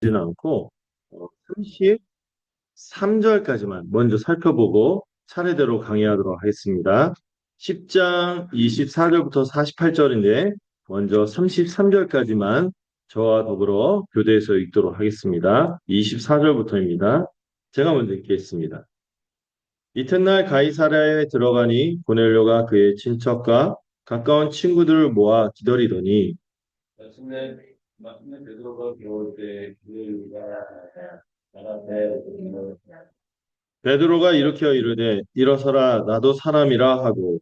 지는 않고 33절까지만 먼저 살펴보고 차례대로 강의하도록 하겠습니다. 10장 24절부터 48절인데 먼저 33절까지만 저와 더불어 교대에서 읽도록 하겠습니다. 24절부터입니다. 제가 먼저 읽겠습니다. 이튿날 가이사랴에 들어가니 고넬료가 그의 친척과 가까운 친구들을 모아 기다리더니 마침내 베드로가 들어올 때 베드로가 일으켜 이르되 일어서라 나도 사람이라 하고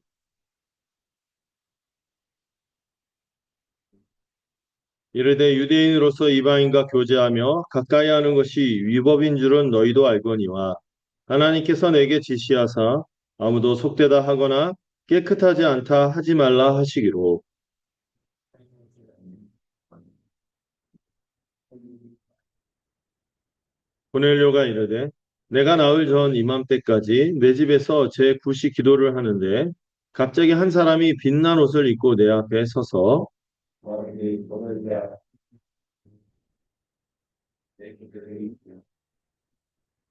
이르되 유대인으로서 이방인과 교제하며 가까이 하는 것이 위법인 줄은 너희도 알거니와 하나님께서 내게 지시하사 아무도 속되다 하거나 깨끗하지 않다 하지 말라 하시기로 고넬료가 이르되 내가 나흘 전 이맘때까지 내 집에서 제 굿이 기도를 하는데 갑자기 한 사람이 빛난 옷을 입고 내 앞에 서서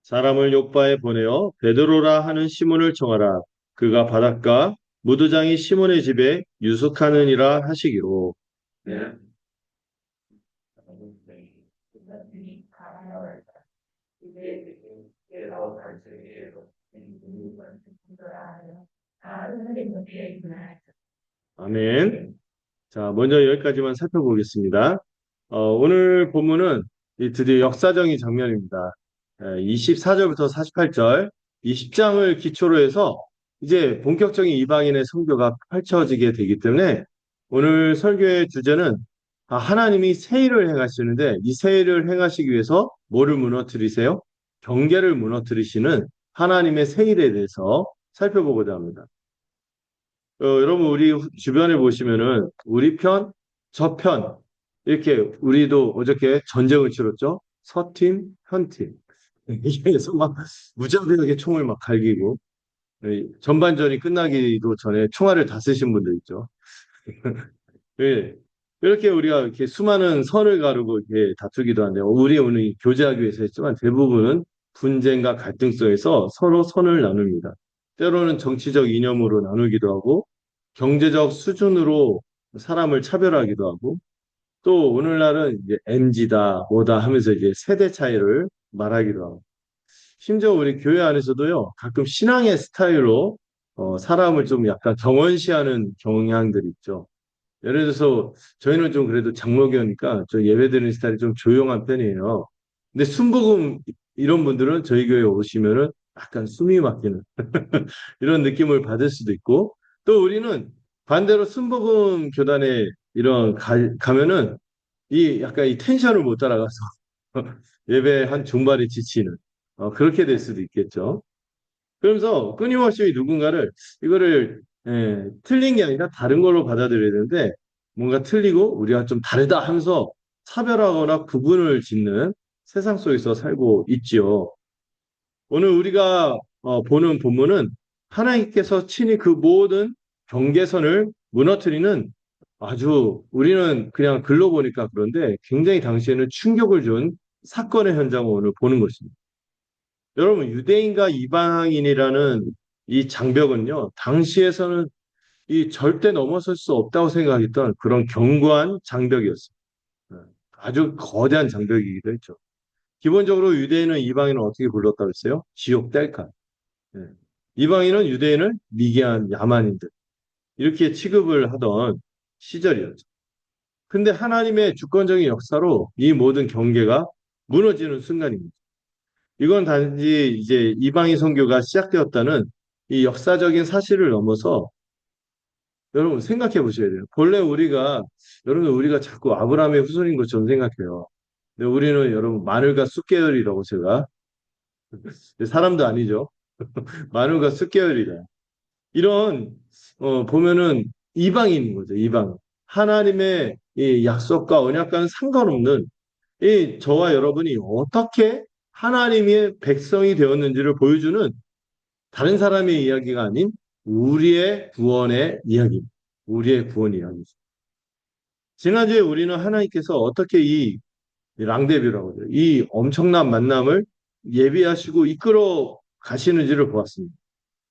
사람을 요바에 보내어 베드로라 하는 시몬을 청하라. 그가 바닷가 무두장이 시몬의 집에 유숙하느니라 하시기로. 아멘. 자, 먼저 여기까지만 살펴보겠습니다. 오늘 본문은 드디어 역사적인 장면입니다. 24절부터 48절, 이 10장을 기초로 해서 이제 본격적인 이방인의 선교가 펼쳐지게 되기 때문에 오늘 설교의 주제는 하나님이 새 일을 행하시는데 이 새 일을 행하시기 위해서 뭐를 무너뜨리세요? 경계를 무너뜨리시는 하나님의 새 일에 대해서 살펴보고자 합니다. 여러분, 우리 주변에 보시면은, 우리 편, 저 편, 이렇게, 우리도 어저께 전쟁을 치렀죠? 서팀, 현팀. 이게서 막 무자비하게 총을 막 갈기고, 전반전이 끝나기도 전에 총알을 다 쓰신 분들 있죠. 예. 이렇게 우리가 이렇게 수많은 선을 가르고 이렇게 다투기도 한데, 우리 오늘 교제하기 위해서 했지만 대부분은 분쟁과 갈등 속에서 서로 선을 나눕니다. 때로는 정치적 이념으로 나누기도 하고, 경제적 수준으로 사람을 차별하기도 하고, 또 오늘날은 이제 MZ다, 뭐다 하면서 이제 세대 차이를 말하기도 하고, 심지어 우리 교회 안에서도요, 가끔 신앙의 스타일로 사람을 좀 약간 경원시하는 경향들이 있죠. 예를 들어서 저희는 좀 그래도 장로교니까 저 예배드리는 스타일이 좀 조용한 편이에요. 근데 순복음 이런 분들은 저희 교회 오시면은 약간 숨이 막히는 이런 느낌을 받을 수도 있고 또 우리는 반대로 순복음 교단에 이런 가면은 이 약간 이 텐션을 못 따라가서 예배 한 중반에 지치는 그렇게 될 수도 있겠죠. 그러면서 끊임없이 누군가를 이거를 틀린 게 아니라 다른 걸로 받아들여야 되는데 뭔가 틀리고 우리가 좀 다르다 하면서 차별하거나 구분을 짓는 세상 속에서 살고 있지요. 오늘 우리가 보는 본문은 하나님께서 친히 그 모든 경계선을 무너뜨리는 아주 우리는 그냥 글로 보니까 그런데 굉장히 당시에는 충격을 준 사건의 현장을 오늘 보는 것입니다. 여러분, 유대인과 이방인이라는 이 장벽은요, 당시에서는 이 절대 넘어설 수 없다고 생각했던 그런 견고한 장벽이었어요. 네. 아주 거대한 장벽이기도 했죠. 기본적으로 유대인은 이방인을 어떻게 불렀다고 했어요? 지옥 뗄간. 네. 이방인은 유대인을 미개한 야만인들. 이렇게 취급을 하던 시절이었죠. 근데 하나님의 주권적인 역사로 이 모든 경계가 무너지는 순간입니다. 이건 단지 이제 이방인 선교가 시작되었다는 이 역사적인 사실을 넘어서 여러분 생각해 보셔야 돼요. 본래 여러분 우리가 자꾸 아브라함의 후손인 것처럼 생각해요. 근데 우리는 여러분 마늘과 쑥계열이라고 제가 사람도 아니죠. 마늘과 쑥계열이다. 이런 보면은 이방인인 거죠. 이방. 하나님의 이 약속과 언약과는 상관없는 이 저와 여러분이 어떻게 하나님의 백성이 되었는지를 보여주는 다른 사람의 이야기가 아닌 우리의 구원의 이야기, 우리의 구원 이야기죠. 지난주에 우리는 하나님께서 어떻게 이 이 랑데뷰라고 해요. 이 엄청난 만남을 예비하시고 이끌어 가시는지를 보았습니다.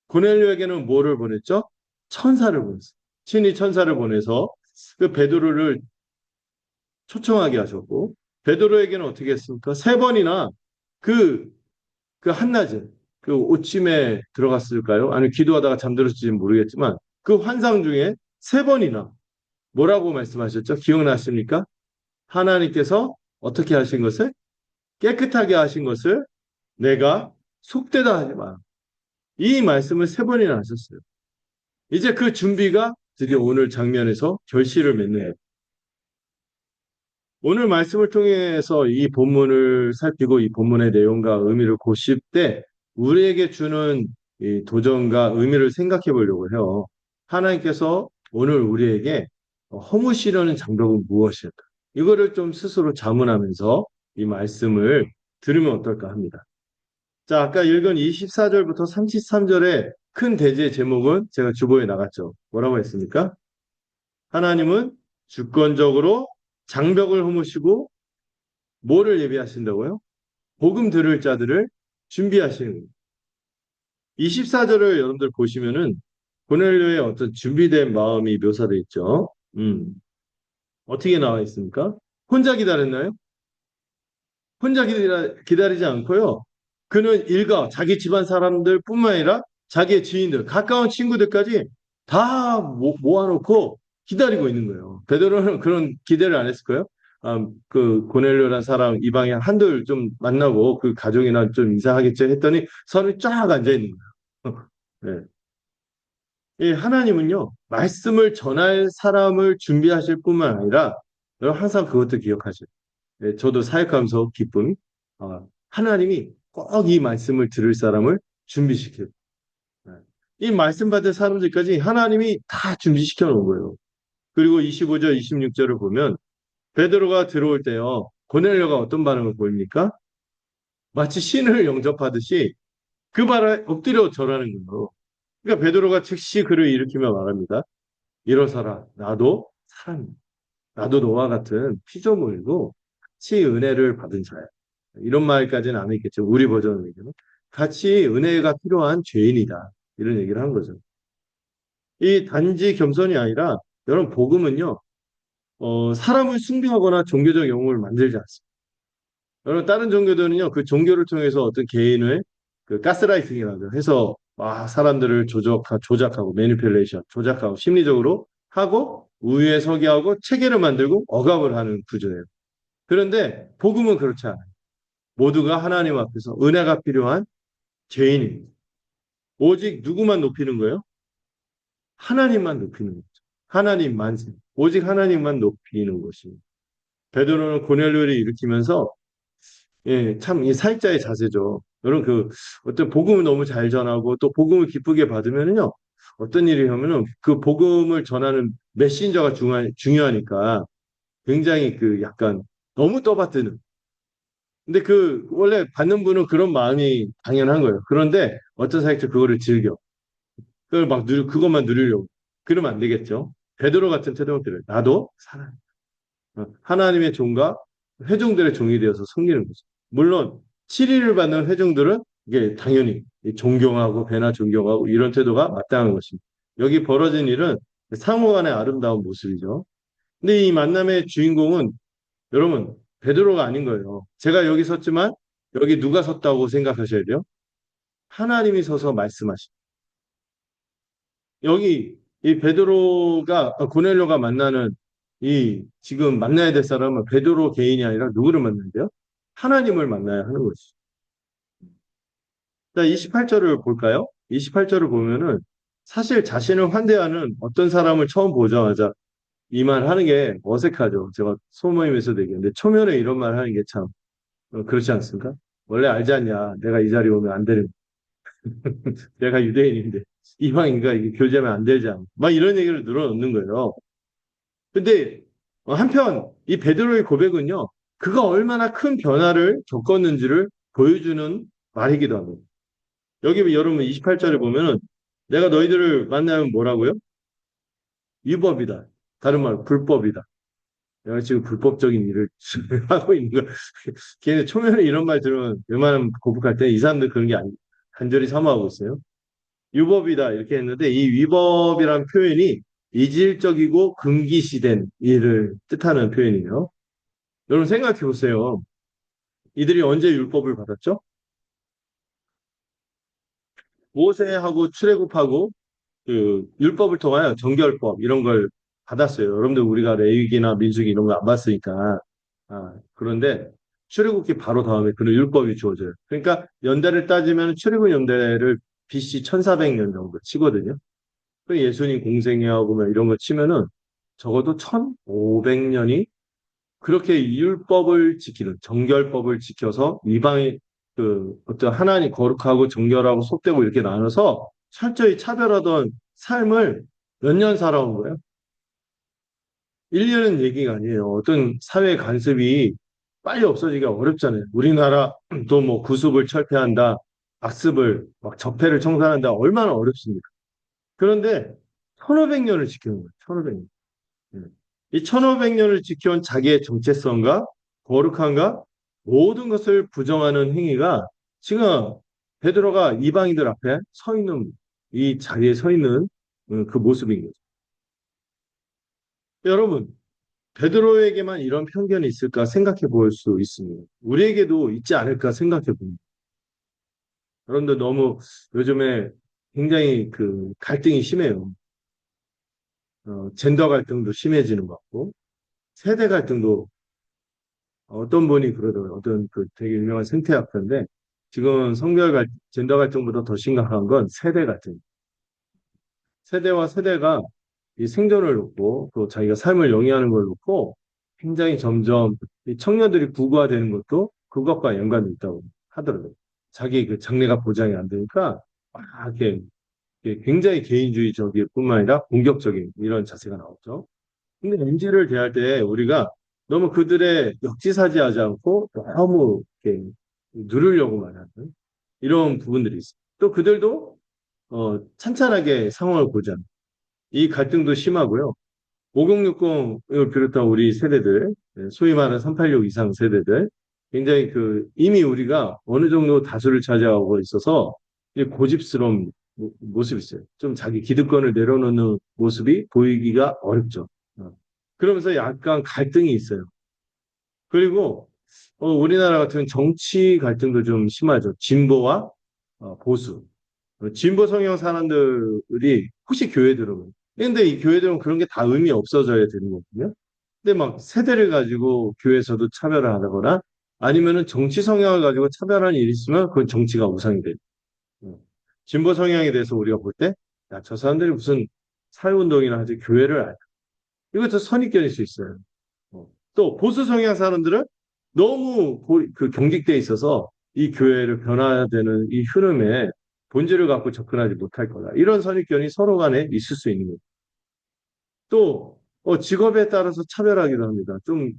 고넬료에게는 뭐를 보냈죠? 천사를 보냈어요. 친히 천사를 보내서 그 베드로를 초청하게 하셨고, 베드로에게는 어떻게 했습니까? 세 번이나 그, 그 한낮에 그 오침에 들어갔을까요? 아니, 기도하다가 잠들었을지는 모르겠지만 그 환상 중에 세 번이나 뭐라고 말씀하셨죠? 기억나십니까? 하나님께서 어떻게 하신 것을? 깨끗하게 하신 것을 내가 속되다 하지 마. 이 말씀을 세 번이나 하셨어요. 이제 그 준비가 드디어 오늘 장면에서 결실을 맺는 오늘 말씀을 통해서 이 본문을 살피고 이 본문의 내용과 의미를 고실 때 우리에게 주는 이 도전과 의미를 생각해 보려고 해요. 하나님께서 오늘 우리에게 허무시려는 장벽은 무엇일까? 이거를 좀 스스로 자문하면서 이 말씀을 들으면 어떨까 합니다. 자, 아까 읽은 24절부터 33절의 큰 대지의 제목은 제가 주보에 나갔죠. 뭐라고 했습니까? 하나님은 주권적으로 장벽을 허무시고 뭐를 예비하신다고요? 복음 들을 자들을 준비하시는 거예요. 24절을 여러분들 보시면은 고넬료의 어떤 준비된 마음이 묘사되어 있죠. 어떻게 나와 있습니까? 혼자 기다렸나요? 혼자 기다리지 않고요. 그는 일가, 자기 집안 사람들 뿐만 아니라 자기의 지인들, 가까운 친구들까지 다 모아놓고 기다리고 있는 거예요. 베드로는 그런 기대를 안 했을 거예요. 아, 그 고넬료란 사람 이방에 한둘 좀 만나고 그 가족이나 좀 이상하겠죠 했더니 선을 쫙 앉아 있는 거예요. 네. 이 하나님은요, 말씀을 전할 사람을 준비하실 뿐만 아니라 여러분 항상 그것도 기억하세요. 네, 저도 사역하면서 기쁨이 하나님이 꼭 이 말씀을 들을 사람을 준비시켜요. 네. 이 말씀 받을 사람들까지 하나님이 다 준비시켜 놓은 거예요. 그리고 25절, 26절을 보면 베드로가 들어올 때요. 고넬료가 어떤 반응을 보입니까? 마치 신을 영접하듯이 그 발에 엎드려 절하는 거예요. 그러니까 베드로가 즉시 그를 일으키며 말합니다. 일어서라. 나도 사람이야. 나도 너와 같은 피조물이고 같이 은혜를 받은 자야. 이런 말까지는 안 했겠죠. 우리 버전으로 얘기하면. 같이 은혜가 필요한 죄인이다. 이런 얘기를 한 거죠. 이 단지 겸손이 아니라 여러분 복음은요. 사람을 숭배하거나 종교적 영웅을 만들지 않습니다. 여러분 다른 종교들은요. 그 종교를 통해서 어떤 개인의 그 가스라이팅이라고 해서 사람들을 조작하고 매니플레이션, 조작하고 심리적으로 하고 우위에 서게 하고 체계를 만들고 억압을 하는 구조예요. 그런데 복음은 그렇지 않아요. 모두가 하나님 앞에서 은혜가 필요한 죄인입니다. 오직 누구만 높이는 거예요? 하나님만 높이는 거죠. 하나님만, 오직 하나님만 높이는 것입니다. 베드로는 고넬료를 일으키면서 예, 참 이 사역자의 자세죠. 여러분 그 어떤 복음을 너무 잘 전하고 또 복음을 기쁘게 받으면은요 어떤 일이 하면은 그 복음을 전하는 메신저가 중요하니까 굉장히 그 약간 너무 떠받드는 근데 그 원래 받는 분은 그런 마음이 당연한 거예요. 그런데 어떤 사역자 그거를 즐겨. 그걸 막 그것만 누리려고. 그러면 안 되겠죠. 베드로 같은 태도를 들어요. 나도 사람. 하나님의 종과 회중들의 종이 되어서 섬기는 거죠. 물론 7위를 받는 회중들은 이게 당연히 존경하고 배나 존경하고 이런 태도가 마땅한 것입니다. 여기 벌어진 일은 상호 간의 아름다운 모습이죠. 근데 이 만남의 주인공은 여러분 베드로가 아닌 거예요. 제가 여기 섰지만 여기 누가 섰다고 생각하셔야 돼요? 하나님이 서서 말씀하시. 여기 이 베드로가 고넬료가 만나는 이 지금 만나야 될 사람은 베드로 개인이 아니라 누구를 만나야 돼요? 하나님을 만나야 하는 거지. 자, 28절을 볼까요? 28절을 보면은 사실 자신을 환대하는 어떤 사람을 처음 보자마자 이 말 하는 게 어색하죠. 제가 소모임에서도 얘기했는데 초면에 이런 말 하는 게 참 그렇지 않습니까? 원래 알지 않냐? 내가 이 자리에 오면 안 되는 내가 유대인인데 이방인과 이게 교제하면 안 되지 않. 막 이런 얘기를 늘어놓는 거예요. 근데 한편 이 베드로의 고백은요. 그가 얼마나 큰 변화를 겪었는지를 보여주는 말이기도 합니다. 여기 여러분 28절에 보면은 내가 너희들을 만나면 뭐라고요? 위법이다. 다른 말 불법이다. 내가 지금 불법적인 일을 하고 있는 거. 걔네 초면에 이런 말 들으면 웬만하면 거북할 때 이 사람들 그런 게 간절히 사모하고 있어요. 유법이다 이렇게 했는데 이 위법이라는 표현이 이질적이고 금기시된 일을 뜻하는 표현이에요. 여러분 생각해 보세요. 이들이 언제 율법을 받았죠? 모세하고 출애굽하고 그 율법을 통하여 정결법 이런 걸 받았어요. 여러분들 우리가 레위기나 민수기 이런 거 안 봤으니까. 그런데 출애굽기 바로 다음에 그런 율법이 주어져요. 그러니까 연대를 따지면 출애굽 연대를 BC 1400년 정도 치거든요. 그 예수님 공생애하고 뭐 이런 거 치면은 적어도 1500년이 그렇게 율법을 지키는 정결법을 지켜서 이방의 그 어떤 하나님 거룩하고 정결하고 속되고 이렇게 나눠서 철저히 차별하던 삶을 몇 년 살아온 거예요. 1년은 얘기가 아니에요. 어떤 사회 간섭이 빨리 없어지기가 어렵잖아요. 우리나라도 뭐 구습을 철폐한다, 악습을 막 적폐를 청산한다 얼마나 어렵습니까? 그런데 1500년을 지키는 거예요. 1500년. 이 1500년을 지켜온 자기의 정체성과 거룩함과 모든 것을 부정하는 행위가 지금 베드로가 이방인들 앞에 서 있는 이 자리에 서 있는 그 모습인 거죠. 여러분, 베드로에게만 이런 편견이 있을까 생각해 볼 수 있습니다. 우리에게도 있지 않을까 생각해 봅니다. 여러분들 너무 요즘에 굉장히 그 갈등이 심해요. 젠더 갈등도 심해지는 것 같고, 세대 갈등도 어떤 분이 그러더라고요. 어떤 그 되게 유명한 생태학자인데 지금 젠더 갈등보다 더 심각한 건 세대 갈등. 세대와 세대가 이 생존을 놓고 또 자기가 삶을 영위하는 걸 놓고 굉장히 점점 이 청년들이 부구화되는 것도 그것과 연관이 있다고 하더라고요. 자기 그 장래가 보장이 안 되니까 막 이렇게 굉장히 개인주의적일 뿐만 아니라 공격적인 이런 자세가 나오죠. 근데 MZ를 대할 때 우리가 너무 그들의 역지사지하지 않고 너무 이렇게 누르려고만 하는 이런 부분들이 있어요. 또 그들도 찬찬하게 상황을 보자. 이 갈등도 심하고요. 5060을 비롯한 우리 세대들, 소위 말하는 386 이상 세대들, 굉장히 그 이미 우리가 어느 정도 다수를 차지하고 있어서 고집스러운 모습이 있어요. 좀 자기 기득권을 내려놓는 모습이 보이기가 어렵죠. 어. 그러면서 약간 갈등이 있어요. 그리고 우리나라 같은 정치 갈등도 좀 심하죠. 진보와 보수. 진보 성향 사람들이 혹시 교회 들어오면. 근데 이 교회 들어오면 그런 게 다 의미 없어져야 되는 거거든요. 근데 막 세대를 가지고 교회에서도 차별을 하거나 아니면은 정치 성향을 가지고 차별하는 일이 있으면 그건 정치가 우상이 돼요. 어. 진보 성향에 대해서 우리가 볼 때, 야, 저 사람들이 무슨 사회운동이나 하지 교회를 알까? 이것도 선입견일 수 있어요. 또 보수 성향 사람들은 너무 그 경직돼 있어서 이 교회를 변화되는 이 흐름에 본질을 갖고 접근하지 못할 거다. 이런 선입견이 서로 간에 있을 수 있는 거예요. 또 직업에 따라서 차별하기도 합니다. 좀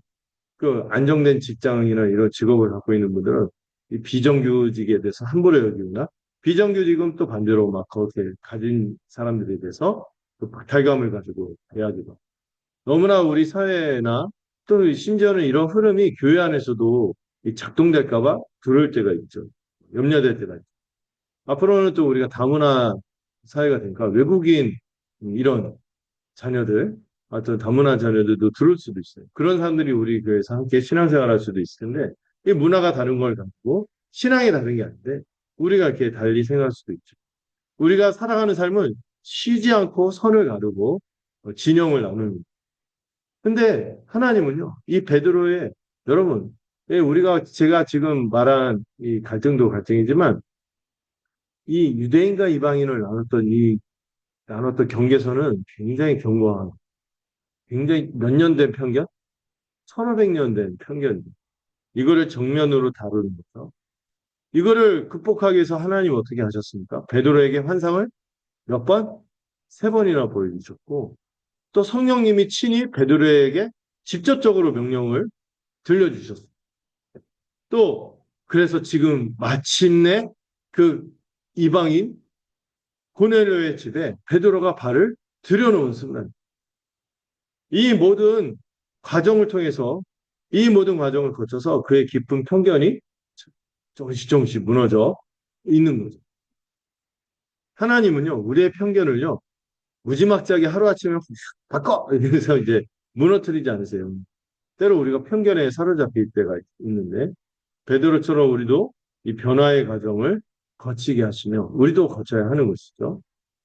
그 안정된 직장이나 이런 직업을 갖고 있는 분들은 이 비정규직에 대해서 함부로 여기거나 비정규직은 또 반대로 막 그렇게 가진 사람들에 대해서 그 박탈감을 가지고 대하기도 하고. 너무나 우리 사회나 또 심지어는 이런 흐름이 교회 안에서도 작동될까 봐 두려울 때가 있죠. 염려될 때가 있죠. 앞으로는 또 우리가 다문화 사회가 되니까 외국인 이런 자녀들, 어떤 다문화 자녀들도 들을 수도 있어요. 그런 사람들이 우리 교회에서 함께 신앙생활 할 수도 있을 텐데 이 문화가 다른 걸 갖고 신앙이 다른 게 아닌데 우리가 이렇게 달리 생각할 수도 있죠. 우리가 살아가는 삶은 쉬지 않고 선을 가르고 진영을 나누는 근데 하나님은요, 이 베드로의 여러분, 우리가 제가 지금 말한 이 갈등도 갈등이지만 이 유대인과 이방인을 나눴던 경계선은 굉장히 견고한, 굉장히 몇 년 된 편견? 1500년 된 편견. 이거를 정면으로 다루는 거죠. 이거를 극복하기 위해서 하나님 어떻게 하셨습니까? 베드로에게 환상을 몇 번? 세 번이나 보여주셨고, 또 성령님이 친히 베드로에게 직접적으로 명령을 들려주셨어요. 또 그래서 지금 마침내 그 이방인 고넬료의 집에 베드로가 발을 들여놓은 순간 이 모든 과정을 통해서 이 모든 과정을 거쳐서 그의 깊은 편견이 조금씩 조금씩 무너져 있는 거죠. 하나님은요, 우리의 편견을요, 무지막지하게 하루아침에 훅 바꿔! 이러면서 이제 무너뜨리지 않으세요. 때로 우리가 편견에 사로잡힐 때가 있는데, 베드로처럼 우리도 이 변화의 과정을 거치게 하시며, 우리도 거쳐야 하는 것이죠.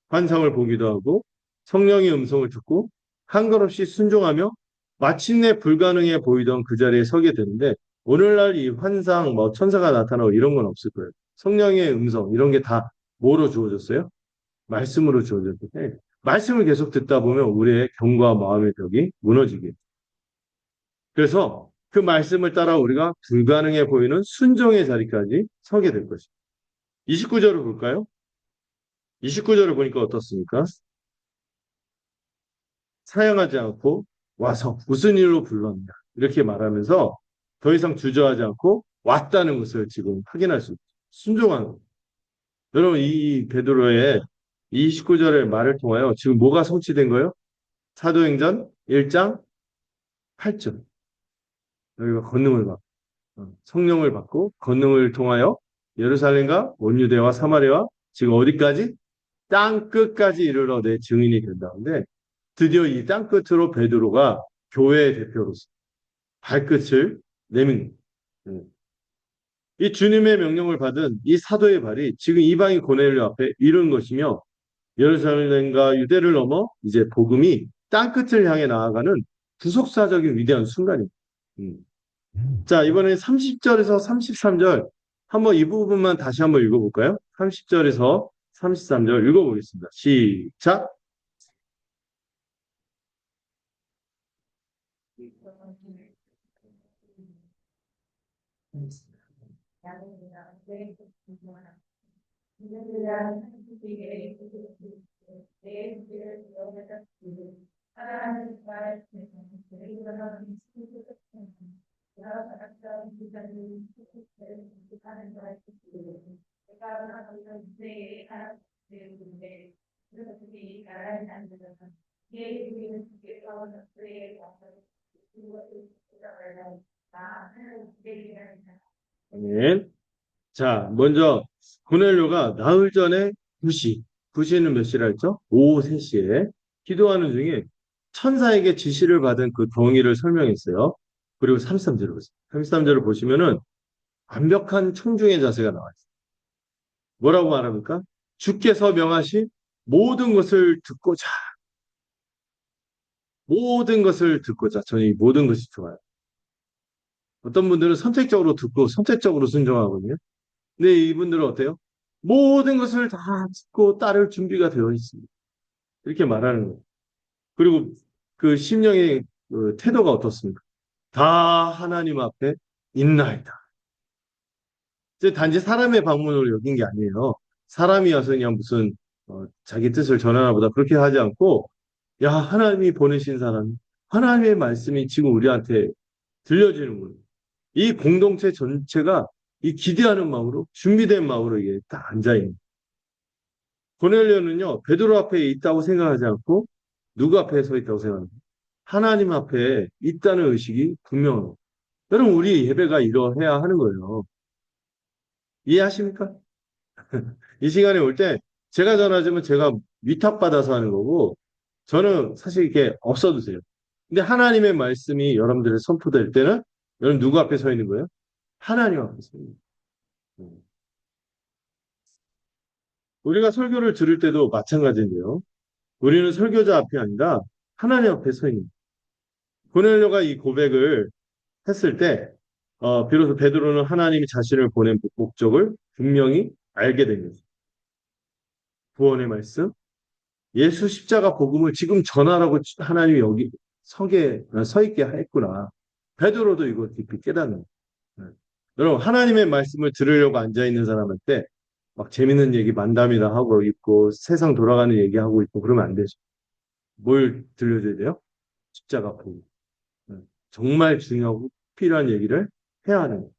환상을 보기도 하고, 성령의 음성을 듣고, 한걸없이 순종하며, 마침내 불가능해 보이던 그 자리에 서게 되는데, 오늘날 이 환상, 뭐 천사가 나타나고 이런 건 없을 거예요. 성령의 음성, 이런 게 다 뭐로 주어졌어요? 말씀으로 주어졌는데, 말씀을 계속 듣다 보면 우리의 경과 마음의 벽이 무너지게. 그래서 그 말씀을 따라 우리가 불가능해 보이는 순종의 자리까지 서게 될 것입니다. 29절을 볼까요? 29절을 보니까 어떻습니까? 사양하지 않고 와서 무슨 일로 불렀냐. 이렇게 말하면서 더 이상 주저하지 않고 왔다는 것을 지금 확인할 수 있죠. 순종하는 것. 여러분, 이 베드로의 29절의 말을 통하여 지금 뭐가 성취된 거예요? 사도행전 1장 8절. 여기가 권능을 받고, 성령을 받고, 권능을 통하여 예루살렘과 온 유대와 사마리아와 지금 어디까지? 땅 끝까지 이르러 내 증인이 된다는데, 드디어 이 땅 끝으로 베드로가 교회의 대표로서 발끝을 내민 거예요. 이 주님의 명령을 받은 이 사도의 발이 지금 이방인 고넬료 앞에 이른 것이며, 예루살렘과 유대를 넘어 이제 복음이 땅 끝을 향해 나아가는 구속사적인 위대한 순간입니다. 음. 자, 이번에 30절에서 33절 한번 이 부분만 다시 한번 읽어볼까요? 30절에서 33절 읽어보겠습니다. 시작. 아멘. 자, 먼저 고넬료가 나흘 전에 9시, 9시는 몇 시라 했죠? 오후 3시에 기도하는 중에 천사에게 지시를 받은 그 동의를 설명했어요. 그리고 33절을 보세요. 33절을 보시면은 완벽한 청중의 자세가 나와 있어요. 뭐라고 말합니까? 주께서 명하신 모든 것을 듣고자, 모든 것을 듣고자. 저는 이 모든 것이 좋아요. 어떤 분들은 선택적으로 듣고 선택적으로 순종하거든요. 근데 이분들은 어때요? 모든 것을 다 듣고 따를 준비가 되어 있습니다. 이렇게 말하는 거예요. 그리고 그 심령의 그 태도가 어떻습니까? 다 하나님 앞에 있나이다. 이제 단지 사람의 방문으로 여긴 게 아니에요. 사람이 와서 그냥 무슨 자기 뜻을 전하나 보다 그렇게 하지 않고 야 하나님이 보내신 사람 하나님의 말씀이 지금 우리한테 들려지는 거예요. 이 공동체 전체가 이 기대하는 마음으로 준비된 마음으로 이게 딱 앉아 있는. 고넬료는요 베드로 앞에 있다고 생각하지 않고 누구 앞에 서 있다고 생각합니다. 하나님 앞에 있다는 의식이 분명해요. 여러분 우리 예배가 이러해야 하는 거예요. 이해하십니까? 이 시간에 올 때 제가 전하지만 제가 위탁받아서 하는 거고 저는 사실 이렇게 없어도 돼요. 근데 하나님의 말씀이 여러분들의 선포될 때는 여러분 누구 앞에 서 있는 거예요? 하나님 앞에 서 있는 거예요. 우리가 설교를 들을 때도 마찬가지인데요. 우리는 설교자 앞이 아니라 하나님 앞에 서 있는 거예요. 고넬료가 이 고백을 했을 때 비로소 베드로는 하나님이 자신을 보낸 목적을 분명히 알게 된 거죠. 구원의 말씀, 예수 십자가 복음을 지금 전하라고 하나님이 여기 서 있게 했구나. 베드로도 이걸 깊이 깨닫는 거예요. 여러분 하나님의 말씀을 들으려고 앉아 있는 사람한테 막 재밌는 얘기 만담이나 하고 있고 세상 돌아가는 얘기하고 있고 그러면 안 되죠. 뭘 들려줘야 돼요? 십자가 복음. 정말 중요하고 필요한 얘기를 해야 하는 거예요.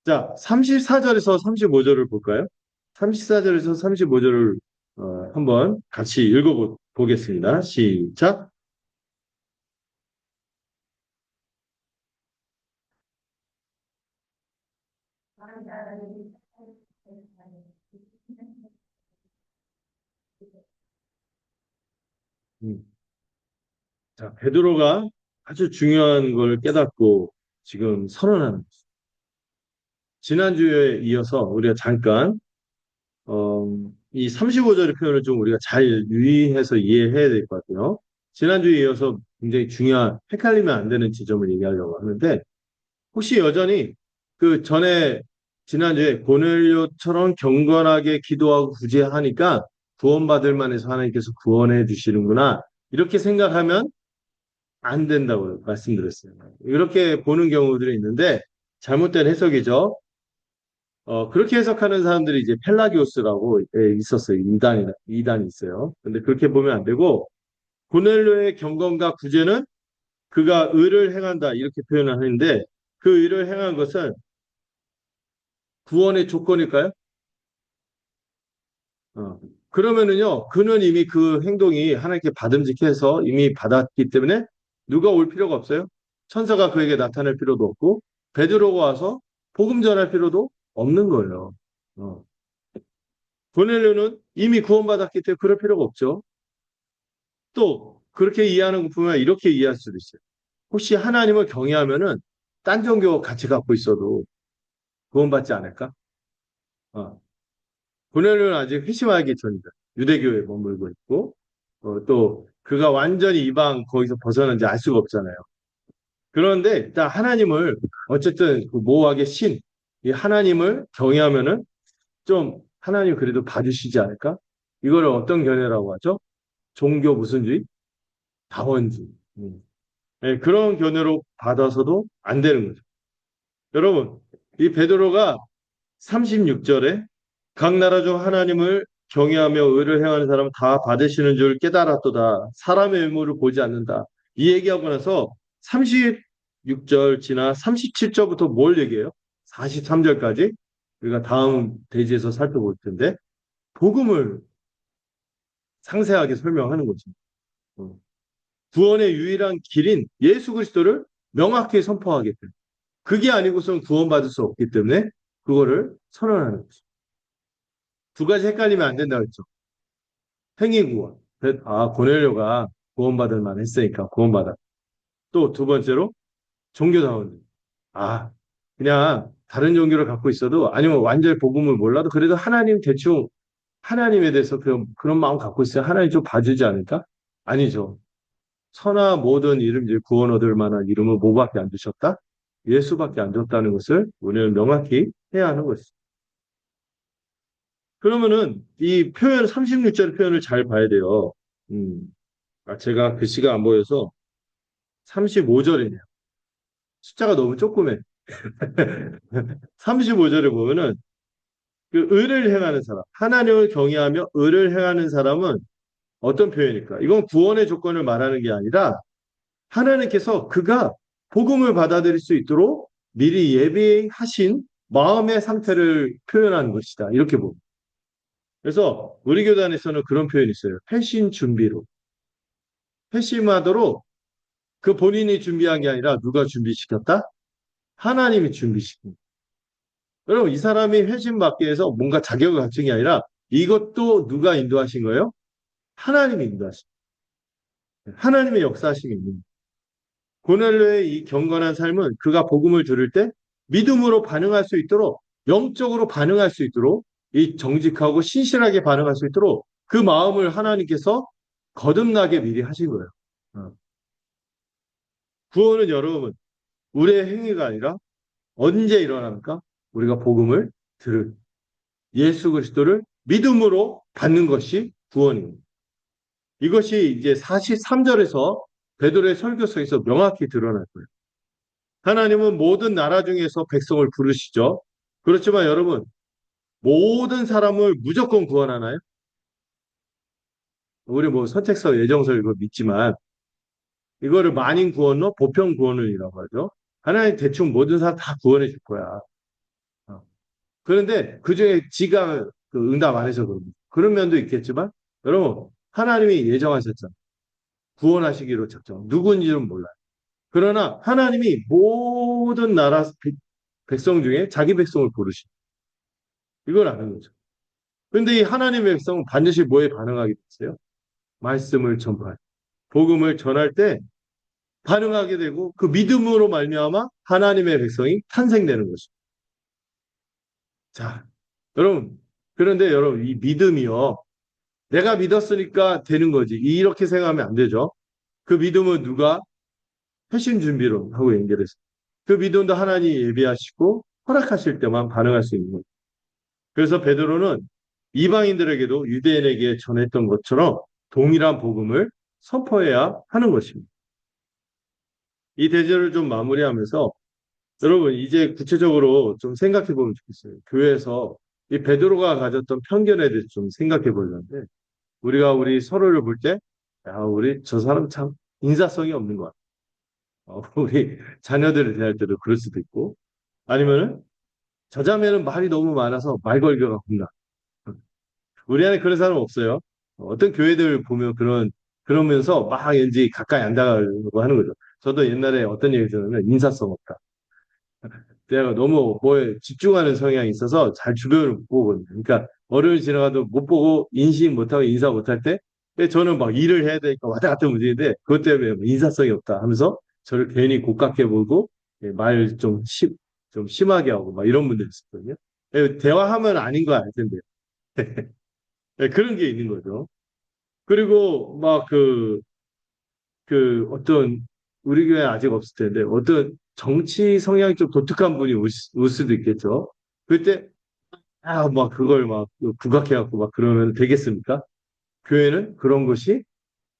자, 34절에서 35절을 볼까요? 34절에서 35절을 한번 같이 읽어보겠습니다. 시작. 음. 자, 베드로가 아주 중요한 걸 깨닫고 지금 선언하는 거죠. 지난주에 이어서 우리가 잠깐 이 35절의 표현을 좀 우리가 잘 유의해서 이해해야 될 것 같아요. 지난주에 이어서 굉장히 중요한 헷갈리면 안 되는 지점을 얘기하려고 하는데 혹시 여전히 그 전에 지난주에 고넬료처럼 경건하게 기도하고 구제하니까 구원받을 만해서 하나님께서 구원해 주시는구나 이렇게 생각하면 안 된다고 말씀드렸어요. 이렇게 보는 경우들이 있는데 잘못된 해석이죠. 그렇게 해석하는 사람들이 이제 펠라기오스라고 있었어요. 이단이 있어요. 근데 그렇게 보면 안 되고 고넬료의 경건과 구제는 그가 의를 행한다 이렇게 표현을 하는데 그 의를 행한 것은 구원의 조건일까요? 어. 그러면은요, 그는 이미 그 행동이 하나님께 받음직해서 이미 받았기 때문에 누가 올 필요가 없어요. 천사가 그에게 나타날 필요도 없고, 베드로가 와서 복음 전할 필요도 없는 거예요. 어. 고넬료는 이미 구원받았기 때문에 그럴 필요가 없죠. 또, 그렇게 이해하는 것 보면 이렇게 이해할 수도 있어요. 혹시 하나님을 경외하면은 딴 종교 같이 갖고 있어도 구원받지 않을까? 어. 고넬료는 아직 회심하기 전이다. 유대교에 머물고 있고, 또 그가 완전히 이방 거기서 벗어난지 알 수가 없잖아요. 그런데 일단 하나님을 어쨌든 그 모호하게 이 하나님을 경외하면은 좀 하나님 그래도 봐주시지 않을까? 이거를 어떤 견해라고 하죠? 종교 무슨주의? 다원주의. 네, 그런 견해로 받아서도 안 되는 거죠. 여러분, 이 베드로가 36절에 각 나라 중 하나님을 경외하며 의를 행하는 사람은 다 받으시는 줄 깨달았도다. 사람의 외모를 보지 않는다. 이 얘기하고 나서 36절 지나 37절부터 뭘 얘기해요? 43절까지 우리가 다음 대지에서 살펴볼 텐데 복음을 상세하게 설명하는 거죠. 어. 구원의 유일한 길인 예수 그리스도를 명확히 선포하게끔. 그게 아니고선 구원받을 수 없기 때문에 그거를 선언하는 거죠. 두 가지 헷갈리면 안 된다고 했죠. 행위구원. 고넬료가 구원받을 만했으니까 구원받아. 또 두 번째로 종교다운. 아, 그냥 다른 종교를 갖고 있어도 아니면 완전히 복음을 몰라도 그래도 하나님 대충 하나님에 대해서 그런 마음 갖고 있어요. 하나님 좀 봐주지 않을까? 아니죠. 천하 모든 이름 중 구원 얻을 만한 이름은 뭐밖에 안 주셨다? 예수밖에 안 줬다는 것을 오늘 명확히 해야 하는 것이죠. 그러면은 이 표현 36절 표현을 잘 봐야 돼요. 음. 제가 글씨가 안 보여서 35절이네요. 숫자가 너무 조그매. 35절에 보면은 그 의를 행하는 사람, 하나님을 경외하며 의를 행하는 사람은 어떤 표현일까? 이건 구원의 조건을 말하는 게 아니라 하나님께서 그가 복음을 받아들일 수 있도록 미리 예비하신 마음의 상태를 표현하는 것이다. 이렇게 봅니다. 그래서 우리 교단에서는 그런 표현이 있어요. 회신 준비로. 회심하도록 그 본인이 준비한 게 아니라 누가 준비시켰다? 하나님이 준비시킨. 여러분, 이 사람이 회심받기 위해서 뭔가 자격을 갖춘 게 아니라 이것도 누가 인도하신 거예요? 하나님이 인도하신 거예요. 하나님의 역사하심이 있는 거예요. 고넬료의 이 경건한 삶은 그가 복음을 들을 때 믿음으로 반응할 수 있도록 영적으로 반응할 수 있도록 이 정직하고 신실하게 반응할 수 있도록 그 마음을 하나님께서 거듭나게 미리 하신 거예요. 어. 구원은 여러분 우리의 행위가 아니라 언제 일어납니까? 우리가 복음을 들을 예수 그리스도를 믿음으로 받는 것이 구원입니다. 이것이 이제 43절에서 베드로의 설교서에서 명확히 드러날 거예요. 하나님은 모든 나라 중에서 백성을 부르시죠. 그렇지만 여러분, 모든 사람을 무조건 구원하나요? 우리 뭐 선택서, 예정서 이거 믿지만 이거를 만인 구원론, 보편 구원론이라고 하죠. 하나님 대충 모든 사람 다 구원해 줄 거야. 어. 그런데 그중에 지가 그 응답 안 해서 그런 면도 있겠지만 여러분, 하나님이 예정하셨잖아요. 구원하시기로 작정. 누군지는 몰라요. 그러나 하나님이 모든 나라 백성 중에 자기 백성을 고르신 이걸 아는 거죠. 근데 이 하나님의 백성은 반드시 뭐에 반응하게 됐어요? 말씀을 전파할, 복음을 전할 때 반응하게 되고 그 믿음으로 말미암아 하나님의 백성이 탄생되는 것입니다. 자, 여러분, 그런데 여러분 이 믿음이요. 내가 믿었으니까 되는 거지. 이렇게 생각하면 안 되죠. 그 믿음은 누가 회심 준비론 하고 연결해서 그 믿음도 하나님이 예비하시고 허락하실 때만 반응할 수 있는 거예요. 그래서 베드로는 이방인들에게도 유대인에게 전했던 것처럼 동일한 복음을 선포해야 하는 것입니다. 이 대제를 좀 마무리하면서 여러분 이제 구체적으로 좀 생각해 보면 좋겠어요. 교회에서 이 베드로가 가졌던 편견에 대해서 좀 생각해 보려는데 우리가 우리 서로를 볼 때, 야, 우리 저 사람 참 인사성이 없는 것 같아. 우리 자녀들을 대할 때도 그럴 수도 있고 아니면은 저 자매는 말이 너무 많아서 말 걸기가 겁나. 우리 안에 그런 사람 없어요. 어떤 교회들 보면 그러면서 막 왠지 가까이 안 다가가려고 하는 거죠. 저도 옛날에 어떤 얘기 들으면 인사성 없다. 내가 너무 뭐에 집중하는 성향이 있어서 잘 주변을 못 보거든요. 그러니까 어려운 지나가도 못 보고 인식 못하고 인사 못할 때 근데 저는 막 일을 해야 되니까 왔다 갔다 움직이는데 그것 때문에 뭐 인사성이 없다 하면서 저를 괜히 고깝게 보고 말 좀 심하게 하고 막 이런 분들 있었거든요. 대화하면 아닌 거 알 텐데. 그런 게 있는 거죠. 그리고 막 그 어떤 우리 교회 아직 없을 텐데 어떤 정치 성향이 좀 독특한 분이 올 수도 있겠죠. 그때 막 그걸 막 부각해갖고 막 그러면 되겠습니까? 교회는 그런 것이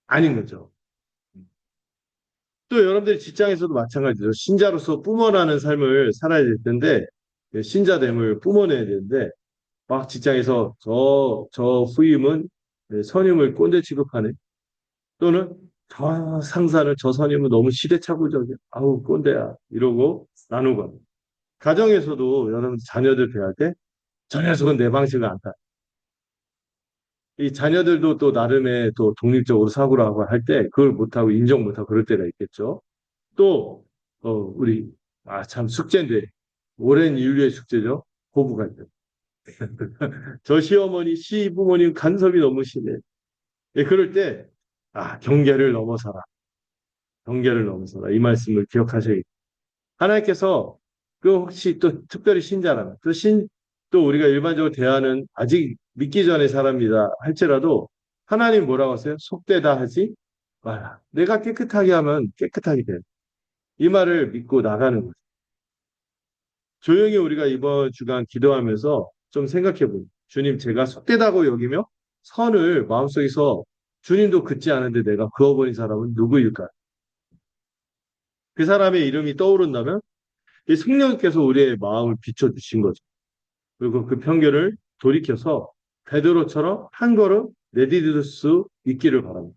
아닌 거죠. 또 여러분들이 직장에서도 마찬가지죠. 신자로서 뿜어나는 삶을 살아야 될 텐데 신자됨을 뿜어내야 되는데 막 직장에서 저 후임은 선임을 꼰대 취급하네. 또는 저 상사를 저 선임은 너무 시대착오적이야. 아우 꼰대야. 이러고 나누고 합니다. 가정에서도 여러분 자녀들 대할 때 저 녀석은 내 방식을 안다. 이 자녀들도 또 나름의 또 독립적으로 사고를 하고 할 때 그걸 못하고 인정 못하고 그럴 때가 있겠죠. 또 우리 참 숙제인데 오랜 인류의 숙제죠. 고부간접. 저 시어머니 시부모님 간섭이 너무 심해. 예, 그럴 때 경계를 넘어서라. 경계를 넘어서라. 이 말씀을 기억하셔야겠다. 하나님께서 그 혹시 또 특별히 신자라면 또 우리가 일반적으로 대하는 아직 믿기 전의 사람이다 할지라도 하나님 뭐라고 하세요? 속되다 하지 마라. 내가 깨끗하게 하면 깨끗하게 돼. 이 말을 믿고 나가는 거죠. 조용히 우리가 이번 주간 기도하면서 좀 생각해 보죠. 주님, 제가 속되다고 여기며 선을 마음속에서 주님도 긋지 않은데 내가 그어버린 사람은 누구일까? 그 사람의 이름이 떠오른다면 이 성령께서 우리의 마음을 비춰주신 거죠. 그리고 그 편견을 돌이켜서 베드로처럼 한 걸음 내디딜 수 있기를 바랍니다.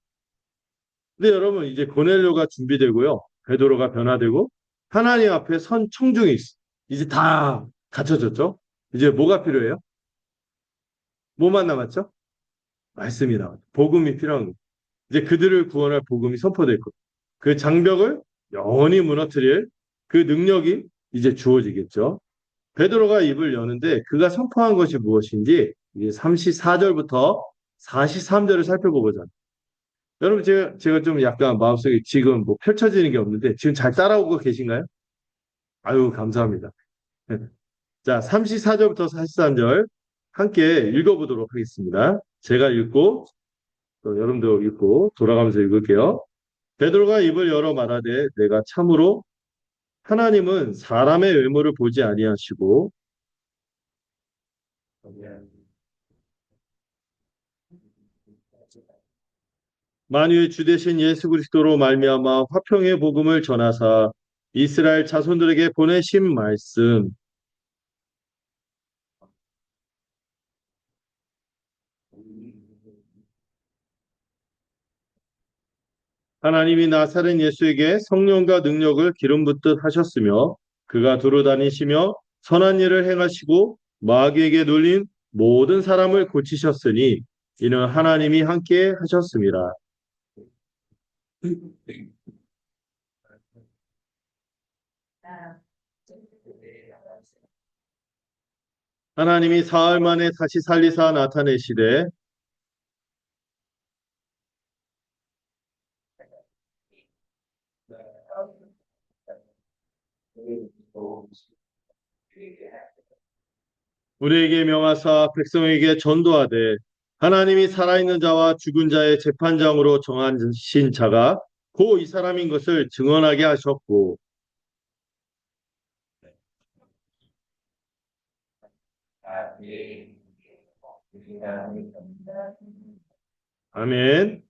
근데 여러분 이제 고넬료가 준비되고요. 베드로가 변화되고 하나님 앞에 선 청중이 있어. 이제 다 갖춰졌죠. 이제 뭐가 필요해요? 뭐만 남았죠? 말씀이 남았죠. 복음이 필요한 거예요. 이제 그들을 구원할 복음이 선포될 거예요. 그 장벽을 영원히 무너뜨릴 그 능력이 이제 주어지겠죠. 베드로가 입을 여는데 그가 선포한 것이 무엇인지 이게 34절부터 43절을 살펴보고자. 여러분 제가 좀 약간 마음속에 지금 뭐 펼쳐지는 게 없는데 지금 잘 따라오고 계신가요? 아유 감사합니다. 자 34절부터 43절 함께 읽어보도록 하겠습니다. 제가 읽고 또 여러분도 읽고 돌아가면서 읽을게요. 베드로가 입을 열어 말하되 내가 참으로 하나님은 사람의 외모를 보지 아니하시고 만유의 주 되신 예수 그리스도로 말미암아 화평의 복음을 전하사 이스라엘 자손들에게 보내신 말씀 하나님이 나사렛 예수에게 성령과 능력을 기름 붓듯 하셨으며 그가 두루 다니시며 선한 일을 행하시고 마귀에게 눌린 모든 사람을 고치셨으니 이는 하나님이 함께 하셨습니다. 하나님이 사흘 만에 다시 살리사 나타내시되 우리에게 명하사 백성에게 전도하되 하나님이 살아있는 자와 죽은 자의 재판장으로 정하신 자가 고 이 사람인 것을 증언하게 하셨고 아멘.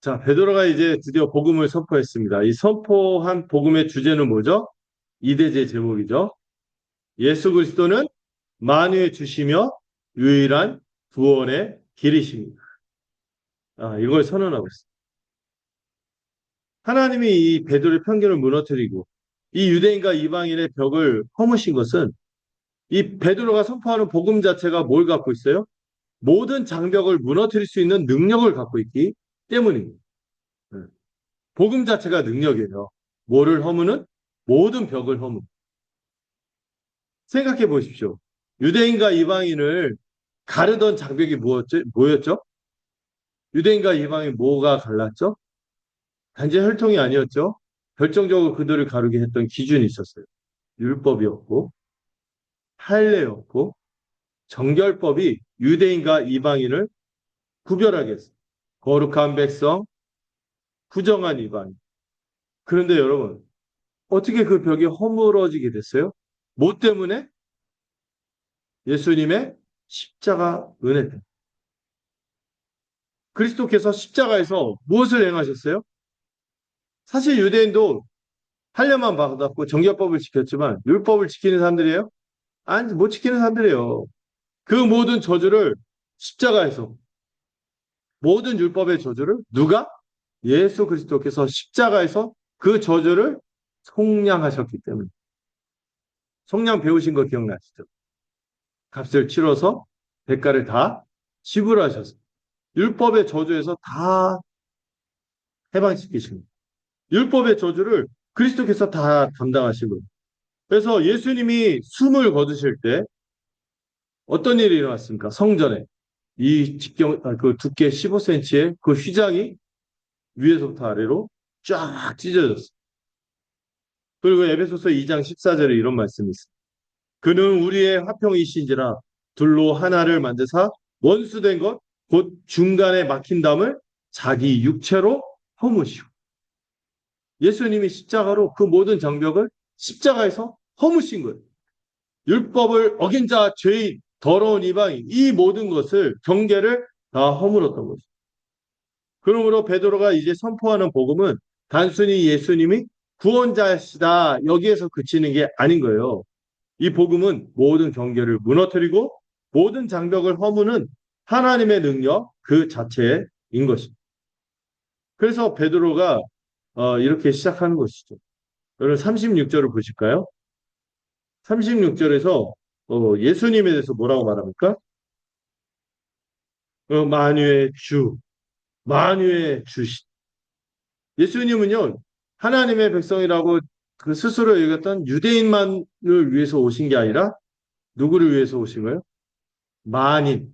자, 베드로가 이제 드디어 복음을 선포했습니다. 이 선포한 복음의 주제는 뭐죠? 이대제 제목이죠. 예수 그리스도는 만유의 주시며 유일한 구원의 길이십니다. 이걸 선언하고 있습니다. 하나님이 이 베드로의 편견을 무너뜨리고 이 유대인과 이방인의 벽을 허무신 것은 이 베드로가 선포하는 복음 자체가 뭘 갖고 있어요? 모든 장벽을 무너뜨릴 수 있는 능력을 갖고 있기 때문입니다. 네. 복음 자체가 능력이에요. 뭐를 허무는? 모든 벽을 허무. 생각해 보십시오. 유대인과 이방인을 가르던 장벽이 뭐였죠? 유대인과 이방인 뭐가 갈랐죠? 단지 혈통이 아니었죠. 결정적으로 그들을 가르게 했던 기준이 있었어요. 율법이었고, 할례였고, 정결법이 유대인과 이방인을 구별하게 했어요. 거룩한 백성, 부정한 이방인. 그런데 여러분, 어떻게 그 벽이 허물어지게 됐어요? 뭐 때문에? 예수님의 십자가 은혜 때문에. 그리스도께서 십자가에서 무엇을 행하셨어요? 사실 유대인도 할례만 받았고 정결법을 지켰지만 율법을 지키는 사람들이에요? 아니, 못 지키는 사람들이에요. 그 모든 저주를 십자가에서 모든 율법의 저주를 누가? 예수 그리스도께서 십자가에서 그 저주를 속량하셨기 때문에. 속량 배우신 거 기억나시죠? 값을 치러서 대가를 다 지불하셔서 율법의 저주에서 다 해방시키신 거예요. 율법의 저주를 그리스도께서 다 담당하신 거예요. 그래서 예수님이 숨을 거두실 때 어떤 일이 일어났습니까? 성전에 이 그 두께 15cm의 그 휘장이 위에서부터 아래로 쫙 찢어졌어요. 그리고 에베소서 2장 14절에 이런 말씀이 있습니다. 그는 우리의 화평이신지라 둘로 하나를 만드사 원수된 것 곧 중간에 막힌 담을 자기 육체로 허무시고 예수님이 십자가로 그 모든 장벽을 십자가에서 허무신 거예요. 율법을 어긴 자, 죄인, 더러운 이방인 이 모든 것을 경계를 다 허물었던 거죠. 그러므로 베드로가 이제 선포하는 복음은 단순히 예수님이 구원자시다 여기에서 그치는 게 아닌 거예요. 이 복음은 모든 경계를 무너뜨리고 모든 장벽을 허무는 하나님의 능력 그 자체인 것입니다. 그래서 베드로가 이렇게 시작하는 것이죠. 여러분 36절을 보실까요? 36절에서 예수님에 대해서 뭐라고 말합니까? 만유의 주, 만유의 주시. 예수님은요, 하나님의 백성이라고 그 스스로 여겼던 유대인만을 위해서 오신 게 아니라 누구를 위해서 오신 거예요? 만인,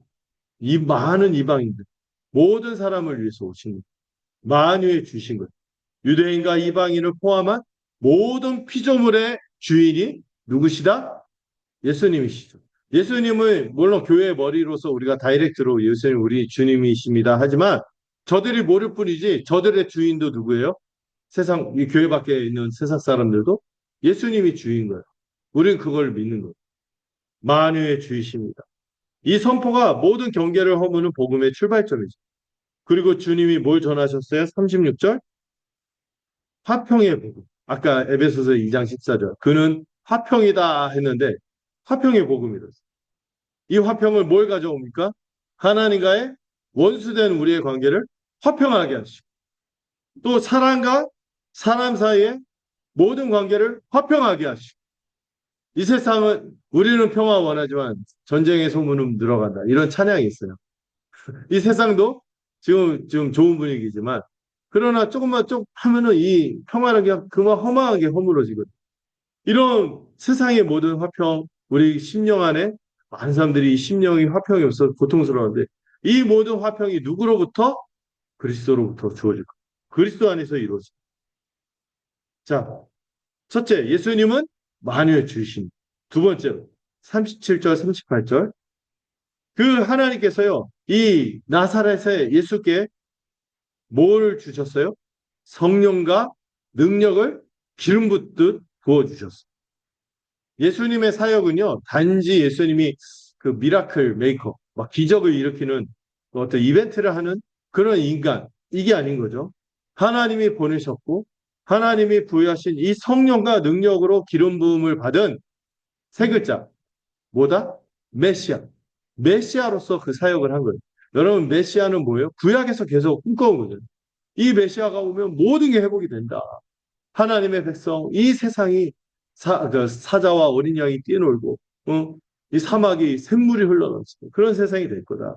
이 많은 이방인들, 모든 사람을 위해서 오신 거예요. 만유의 주신 거예요. 유대인과 이방인을 포함한 모든 피조물의 주인이 누구시다? 예수님이시죠. 예수님은 물론 교회의 머리로서 우리가 다이렉트로 예수님 우리 주님이십니다. 하지만 저들이 모를 뿐이지 저들의 주인도 누구예요? 세상 이 교회 밖에 있는 세상 사람들도 예수님이 주인 거예요. 우리는 그걸 믿는 거예요. 만유의 주이십니다. 이 선포가 모든 경계를 허무는 복음의 출발점이죠. 그리고 주님이 뭘 전하셨어요? 36절 화평의 복음. 아까 에베소서 2장 14절 그는 화평이다 했는데 화평의 복음이었어요. 이 화평을 뭘 가져옵니까? 하나님과의 원수된 우리의 관계를 화평하게 하시고 또 사람과 사람 사이의 모든 관계를 화평하게 하시고 이 세상은 우리는 평화 원하지만 전쟁의 소문은 늘어간다. 이런 찬양이 있어요. 이 세상도 지금 좋은 분위기지만 그러나 조금만 좀 하면은 이 평화는 그냥 그만 허망하게 허물어지거든. 이런 세상의 모든 화평 우리 심령 안에 많은 사람들이 이 심령이 화평이 없어서 고통스러운데 이 모든 화평이 누구로부터? 그리스도로부터 주어질 거예요. 그리스도 안에서 이루어집니다. 자, 첫째, 예수님은 만유의 주이십니다. 두 번째로, 37절, 38절. 그 하나님께서요, 이 나사렛의 예수께 뭘 주셨어요? 성령과 능력을 기름 붓듯 부어주셨어요. 예수님의 사역은요, 단지 예수님이 그 미라클 메이커, 막 기적을 일으키는 어떤 이벤트를 하는 그런 인간, 이게 아닌 거죠. 하나님이 보내셨고, 하나님이 부여하신 이 성령과 능력으로 기름 부음을 받은 세 글자, 뭐다? 메시아. 메시아로서 그 사역을 한 거예요. 여러분, 메시아는 뭐예요? 구약에서 계속 꿈꿔온 거죠. 이 메시아가 오면 모든 게 회복이 된다. 하나님의 백성, 이 세상이 그 사자와 어린 양이 뛰놀고, 이 사막이 샘물이 흘러넘치고 그런 세상이 될 거다.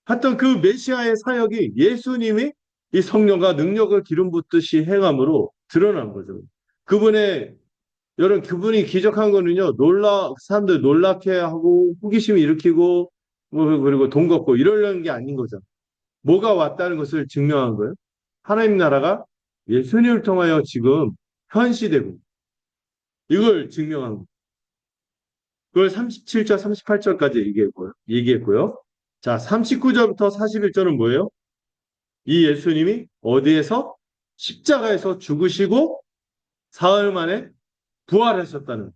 하여튼 그 메시아의 사역이 예수님이 이 성령과 능력을 기름 붓듯이 행함으로 드러난 거죠. 그분의 여러분 그분이 기적한 거는요 사람들 놀랍게 하고 호기심 일으키고 뭐 그리고 돈 걷고 이러려는 게 아닌 거죠. 뭐가 왔다는 것을 증명한 거예요. 하나님 나라가 예수님을 통하여 지금 현시되고 이걸 증명한 거예요. 그걸 37절, 38절까지 얘기했고요. 자, 39절부터 41절은 뭐예요? 이 예수님이 어디에서? 십자가에서 죽으시고 사흘 만에 부활하셨다는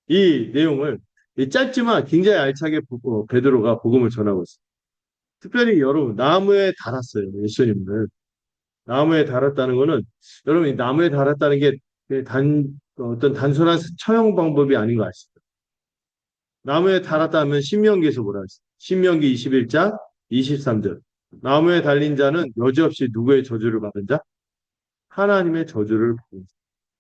이 내용을 이 짧지만 굉장히 알차게 베드로가 복음을 전하고 있어요. 특별히 여러분 나무에 달았어요. 예수님을. 나무에 달았다는 거는 여러분 나무에 달았다는 게 어떤 단순한 처형 방법이 아닌 거 아시죠? 나무에 달았다면 신명기에서 뭐라 했어요? 신명기 21장 23절. 나무에 달린 자는 여지없이 누구의 저주를 받은 자? 하나님의 저주를 받은 자.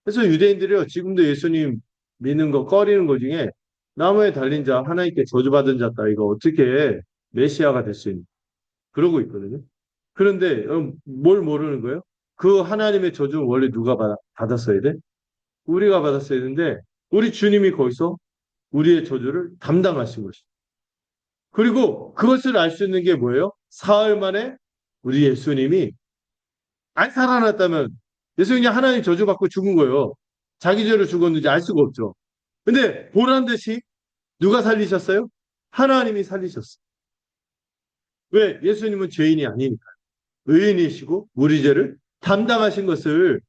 그래서 유대인들이요 지금도 예수님 믿는 거 꺼리는 거 중에 나무에 달린 자 하나님께 저주받은 자다 이거 어떻게 메시아가 될 수 있는 그러고 있거든요. 그런데 뭘 모르는 거예요? 그 하나님의 저주는 원래 누가 받았어야 돼? 우리가 받았어야 되는데 우리 주님이 거기서 우리의 저주를 담당하신 것이죠. 그리고 그것을 알 수 있는 게 뭐예요? 사흘 만에 우리 예수님이 안 살아났다면 예수님이 하나님 저주받고 죽은 거예요. 자기 죄로 죽었는지 알 수가 없죠. 근데 보란 듯이 누가 살리셨어요? 하나님이 살리셨어요. 왜? 예수님은 죄인이 아니니까. 의인이시고 우리 죄를 담당하신 것을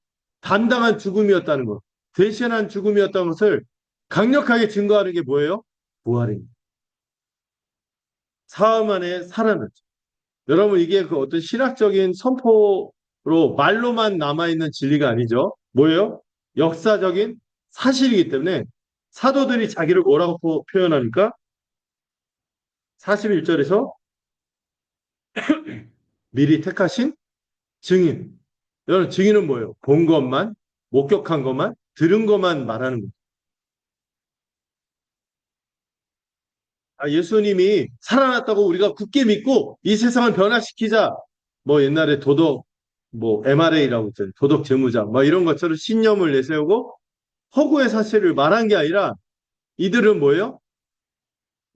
담당한 죽음이었다는 것, 대신한 죽음이었다는 것을 강력하게 증거하는 게 뭐예요? 부활입니다. 사흘 만에 살아났죠. 여러분 이게 그 어떤 신학적인 선포로 말로만 남아있는 진리가 아니죠. 뭐예요? 역사적인 사실이기 때문에 사도들이 자기를 뭐라고 표현하니까 41절에서 미리 택하신 증인. 여러분 증인은 뭐예요? 본 것만, 목격한 것만, 들은 것만 말하는 거예요. 예수님이 살아났다고 우리가 굳게 믿고 이 세상을 변화시키자. 뭐 옛날에 도덕, 뭐 MRA라고 했잖아요. 도덕 재무자. 뭐 이런 것처럼 신념을 내세우고 허구의 사실을 말한 게 아니라 이들은 뭐예요?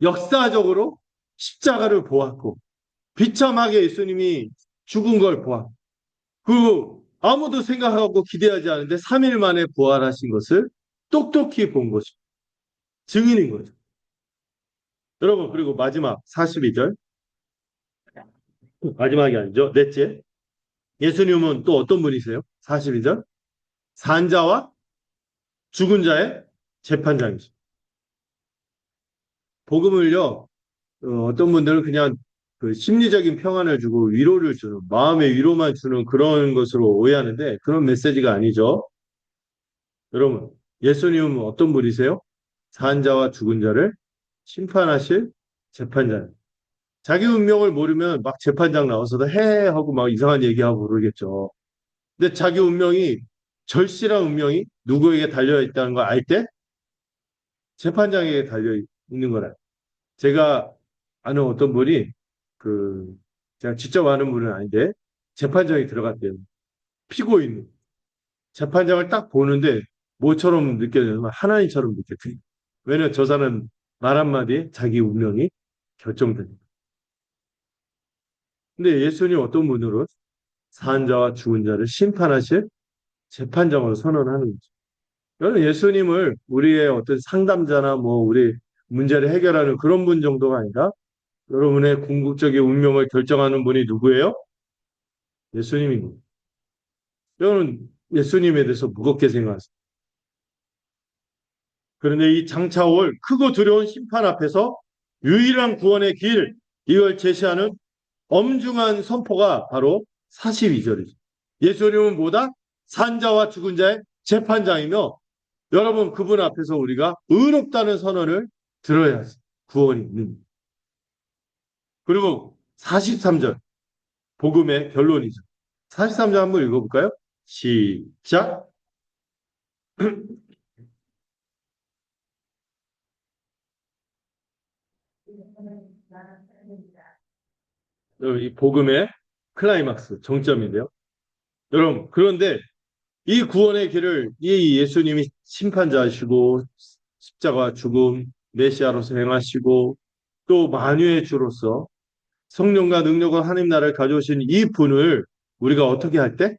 역사적으로 십자가를 보았고 비참하게 예수님이 죽은 걸 보았고 그리고 아무도 생각하고 기대하지 않은데 3일 만에 부활하신 것을 똑똑히 본 것이 증인인 거죠. 여러분 그리고 마지막 42절 마지막이 아니죠. 넷째 예수님은 또 어떤 분이세요? 42절 산자와 죽은 자의 재판장이죠. 복음을요 어떤 분들은 그냥 그 심리적인 평안을 주고 위로를 주는 마음의 위로만 주는 그런 것으로 오해하는데 그런 메시지가 아니죠. 여러분 예수님은 어떤 분이세요? 산자와 죽은 자를 심판하실 재판장. 자기 운명을 모르면 막 재판장 나와서도 해 하고 막 이상한 얘기하고 그러겠죠. 근데 자기 운명이 절실한 운명이 누구에게 달려 있다는 걸 알 때 재판장에게 달려 있는 거라. 제가 아는 어떤 분이 그 제가 직접 아는 분은 아닌데 재판장에 들어갔대요. 피고인 재판장을 딱 보는데 뭐처럼 느껴지냐면 하나님처럼 느껴져요. 왜냐면 저 사람 말 한마디에 자기 운명이 결정됩니다. 근데 예수님 어떤 분으로 산 자와 죽은 자를 심판하실 재판장으로 선언하는 거죠. 저는 예수님을 우리의 어떤 상담자나 뭐 우리 문제를 해결하는 그런 분 정도가 아니라 여러분의 궁극적인 운명을 결정하는 분이 누구예요? 예수님입니다. 저는 예수님에 대해서 무겁게 생각합니다. 그런데 이 장차 올 크고 두려운 심판 앞에서 유일한 구원의 길, 이걸 제시하는 엄중한 선포가 바로 42절이죠. 예수님은 뭐다? 산자와 죽은 자의 재판장이며 여러분 그분 앞에서 우리가 의롭다는 선언을 들어야지 구원이 있는. 그리고 43절 복음의 결론이죠. 43절 한번 읽어볼까요? 시작. 이 복음의 클라이막스 정점인데요. 여러분 그런데 이 구원의 길을 이 예수님이 심판자시고 십자가 죽음 메시아로서 행하시고 또 만유의 주로서 성령과 능력과 하나님 나라를 가져오신 이 분을 우리가 어떻게 할 때?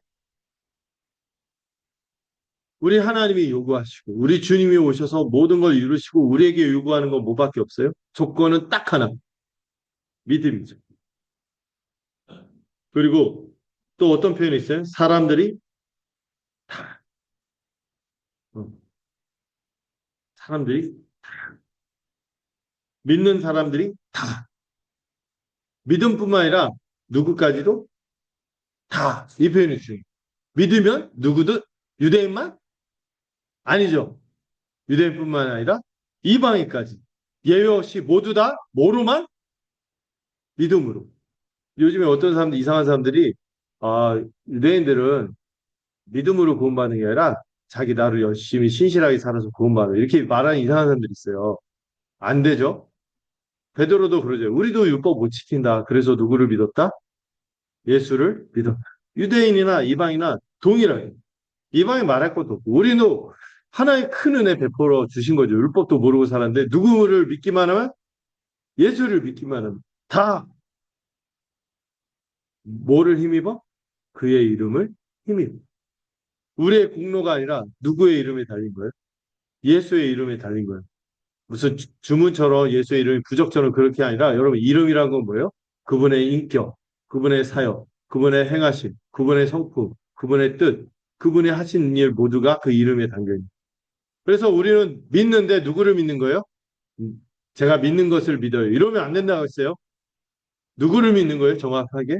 우리 하나님이 요구하시고 우리 주님이 오셔서 모든 걸 이루시고 우리에게 요구하는 건 뭐밖에 없어요? 조건은 딱 하나. 믿음이죠. 그리고 또 어떤 표현이 있어요? 사람들이 다. 어, 사람들이 믿는 사람들이 다. 믿음뿐만 아니라 누구까지도 다. 이 표현이 있어요. 믿으면 누구든 유대인만 아니죠. 유대인뿐만 아니라 이방인까지 예외 없이 모두 다 뭐로만 믿음으로. 요즘에 어떤 사람들 이상한 사람들이 유대인들은 믿음으로 구원받는 게 아니라 자기 나를 열심히 신실하게 살아서 구원받는 이렇게 말하는 이상한 사람들이 있어요. 안 되죠. 베드로도 그러죠. 우리도 율법 못 지킨다. 그래서 누구를 믿었다? 예수를 믿었다. 유대인이나 이방이나 동일하게 이방인 말할 것도 없고 우리는 하나의 큰 은혜 베풀어 주신 거죠. 율법도 모르고 살았는데 누구를 믿기만 하면 예수를 믿기만 하면 다 뭐를 힘입어? 그의 이름을 힘입어. 우리의 공로가 아니라 누구의 이름에 달린 거예요? 예수의 이름에 달린 거예요. 무슨 주문처럼 예수의 이름이 부적처럼 그렇게 아니라 여러분 이름이란 건 뭐예요? 그분의 인격, 그분의 사역, 그분의 행하심, 그분의 성품, 그분의 뜻, 그분이 하신 일 모두가 그 이름에 담겨 있는. 그래서 우리는 믿는데 누구를 믿는 거예요? 음, 제가 믿는 것을 믿어요. 이러면 안 된다고 했어요. 누구를 믿는 거예요? 정확하게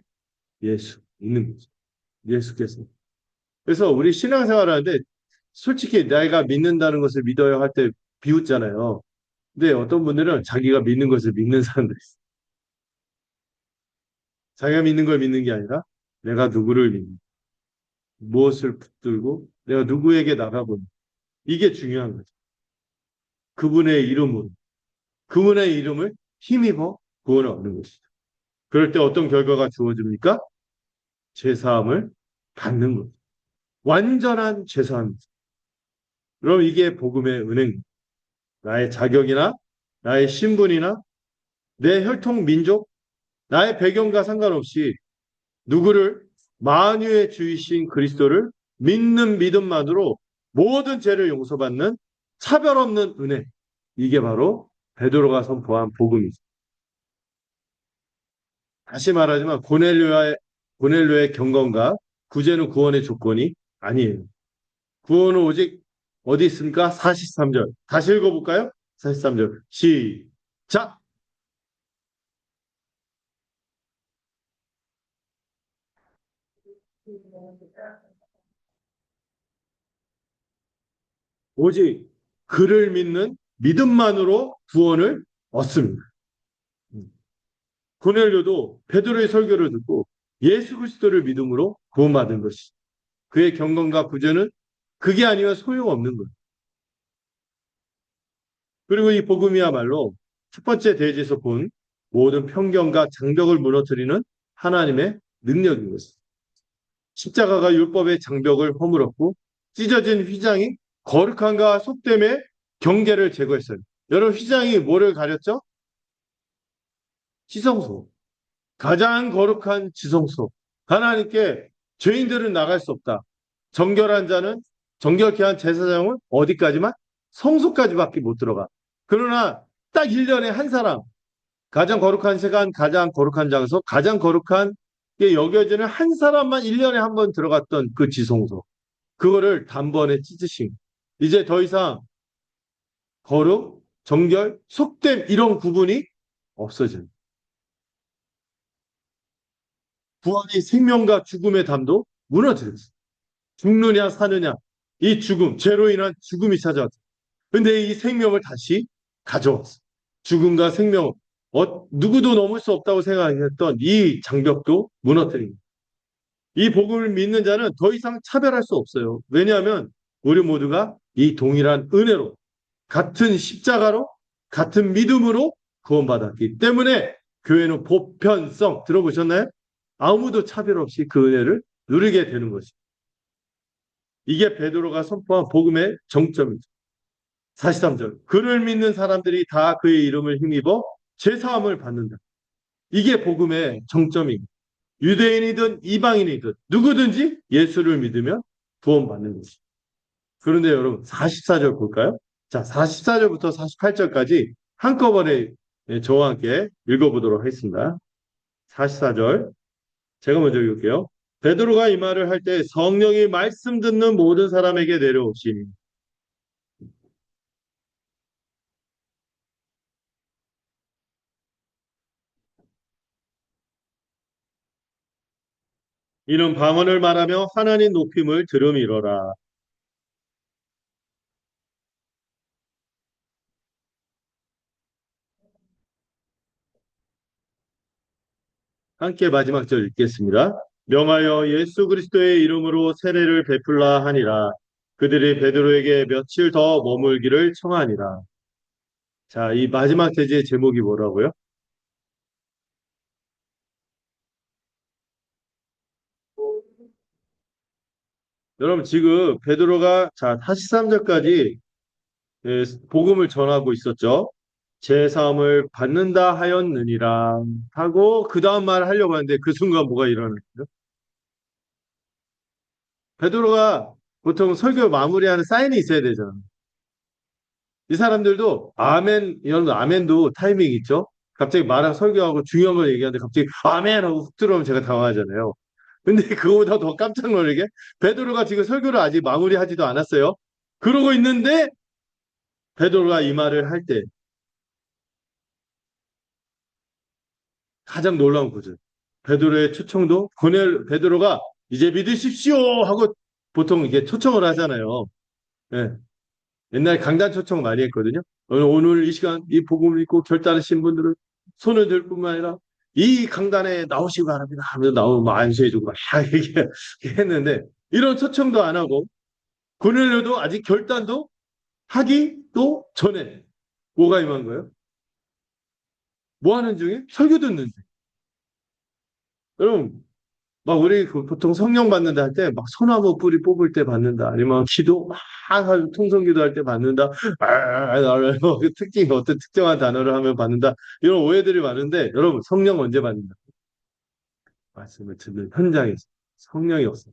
예수 믿는 거죠. 예수께서. 그래서 우리 신앙생활 하는데 솔직히 내가 믿는다는 것을 믿어야 할 때 비웃잖아요. 근데 어떤 분들은 자기가 믿는 것을 믿는 사람들이 있어요. 자기가 믿는 걸 믿는 게 아니라 내가 누구를 믿는, 무엇을 붙들고 내가 누구에게 나가고 이게 중요한 거죠. 그분의 이름으로, 그분의 이름을 힘입어 구원을 얻는 것이죠. 그럴 때 어떤 결과가 주어집니까? 죄사함을 받는 거죠. 완전한 죄사함이죠. 그럼 이게 복음의 은행, 나의 자격이나 나의 신분이나 내 혈통 민족, 나의 배경과 상관없이 누구를 만유의 주이신 그리스도를 믿는 믿음만으로 모든 죄를 용서받는 차별 없는 은혜. 이게 바로 베드로가 선포한 복음이죠. 다시 말하지만 고넬료의 경건과 구제는 구원의 조건이 아니에요. 구원은 오직 어디 있습니까? 43절. 다시 읽어볼까요? 43절. 시작! 오직 그를 믿는 믿음만으로 구원을 얻습니다. 고넬료도 베드로의 설교를 듣고 예수 그리스도를 믿음으로 구원받은 것이 그의 경건과 구제는 그게 아니면 소용없는 거예요. 그리고 이 복음이야말로 첫 번째 대지에서 본 모든 편견과 장벽을 무너뜨리는 하나님의 능력인 것입니다. 십자가가 율법의 장벽을 허물었고 찢어진 휘장이 거룩함과 속됨의 경계를 제거했어요. 여러분 휘장이 뭐를 가렸죠? 지성소. 가장 거룩한 지성소. 하나님께 죄인들은 나갈 수 없다. 정결한 자는 정결케 한 제사장은 어디까지만? 성소까지밖에 못 들어가. 그러나 딱 1년에 한 사람 가장 거룩한 시간, 가장 거룩한 장소, 가장 거룩한 게 여겨지는 한 사람만 1년에 한 번 들어갔던 그 지성소. 그거를 단번에 찢으신. 이제 더 이상 거룩, 정결, 속됨 이런 구분이 없어진. 부활이 생명과 죽음의 담도 무너뜨렸어. 죽느냐 사느냐 이 죽음, 죄로 인한 죽음이 찾아왔어. 근데 이 생명을 다시 가져왔어. 죽음과 생명, 누구도 넘을 수 없다고 생각했던 이 장벽도 무너뜨린 거예요. 이 복음을 믿는 자는 더 이상 차별할 수 없어요. 왜냐하면 우리 모두가 이 동일한 은혜로 같은 십자가로 같은 믿음으로 구원받았기 때문에 교회는 보편성 들어보셨나요? 아무도 차별 없이 그 은혜를 누리게 되는 것이. 이게 베드로가 선포한 복음의 정점이죠. 43절. 그를 믿는 사람들이 다 그의 이름을 힘입어 제사함을 받는다. 이게 복음의 정점입니다. 유대인이든 이방인이든 누구든지 예수를 믿으면 구원받는 것이. 그런데 여러분 44절 볼까요? 자, 44절부터 48절까지 한꺼번에 저와 함께 읽어보도록 하겠습니다. 44절 제가 먼저 읽을게요. 베드로가 이 말을 할 때 성령이 말씀 듣는 모든 사람에게 내려오시니 이는 방언을 말하며 하나님 높임을 들음이러라. 함께 마지막 절 읽겠습니다. 명하여 예수 그리스도의 이름으로 세례를 베풀라 하니라. 그들이 베드로에게 며칠 더 머물기를 청하니라. 자, 이 마지막 대지의 제목이 뭐라고요? 여러분 지금 베드로가 자 43절까지 복음을 전하고 있었죠. 제 사함을 받는다 하였느니라 하고 그 다음 말 하려고 하는데 그 순간 뭐가 일어나요? 베드로가 보통 설교 마무리하는 사인이 있어야 되잖아. 이 사람들도 아멘, 이런 아멘도 타이밍 있죠? 갑자기 말하고 설교하고 중요한 걸 얘기하는데 갑자기 아멘 하고 훅 들어오면 제가 당황하잖아요. 근데 그거보다 더 깜짝 놀라게 베드로가 지금 설교를 아직 마무리하지도 않았어요. 그러고 있는데 베드로가 이 말을 할 때 가장 놀라운 거죠. 베드로의 초청도 베드로가 이제 믿으십시오 하고 보통 이게 초청을 하잖아요. 예. 옛날에 강단 초청 많이 했거든요. 오늘 이 시간 이 복음을 읽고 결단하신 분들은 손을 들 뿐만 아니라 이 강단에 나오시기 바랍니다 하면서 나오면 막 안수해주고 막 했는데 이런 초청도 안 하고 고넬료도 아직 결단도 하기도 전에 뭐가 임한 거예요? 뭐 하는 중에? 설교 듣는 중. 여러분 막 우리 보통 성령 받는다 할 때 막 소나무 뿌리 뽑을 때 받는다 아니면 기도 막 하고 통성기도 할 때 받는다 그 특징 어떤 특정한 단어를 하면 받는다 이런 오해들이 많은데 여러분 성령 언제 받는다? 말씀을 듣는 현장에서 성령이 없어.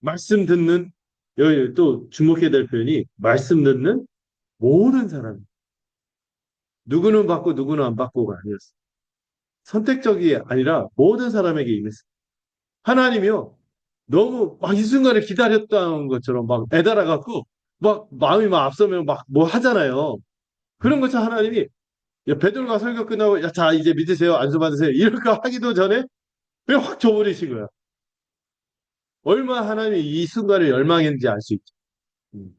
말씀 듣는 여기 또 주목해야 될 표현이 말씀 듣는 모든 사람 누구는 받고 누구는 안 받고가 아니었어. 선택적이 아니라 모든 사람에게 임했어. 하나님이요. 너무 막 이 순간을 기다렸던 것처럼 막 애달아 갖고 막 마음이 막 앞서면 막 뭐 하잖아요. 그런 것처럼 하나님이 야, 베드로가 설교 끝나고 야, 자 이제 믿으세요. 안수 받으세요. 이럴 거 하기도 전에 그냥 확 줘버리신 거야. 얼마나 하나님이 이 순간을 열망했는지 알 수 있죠. 음.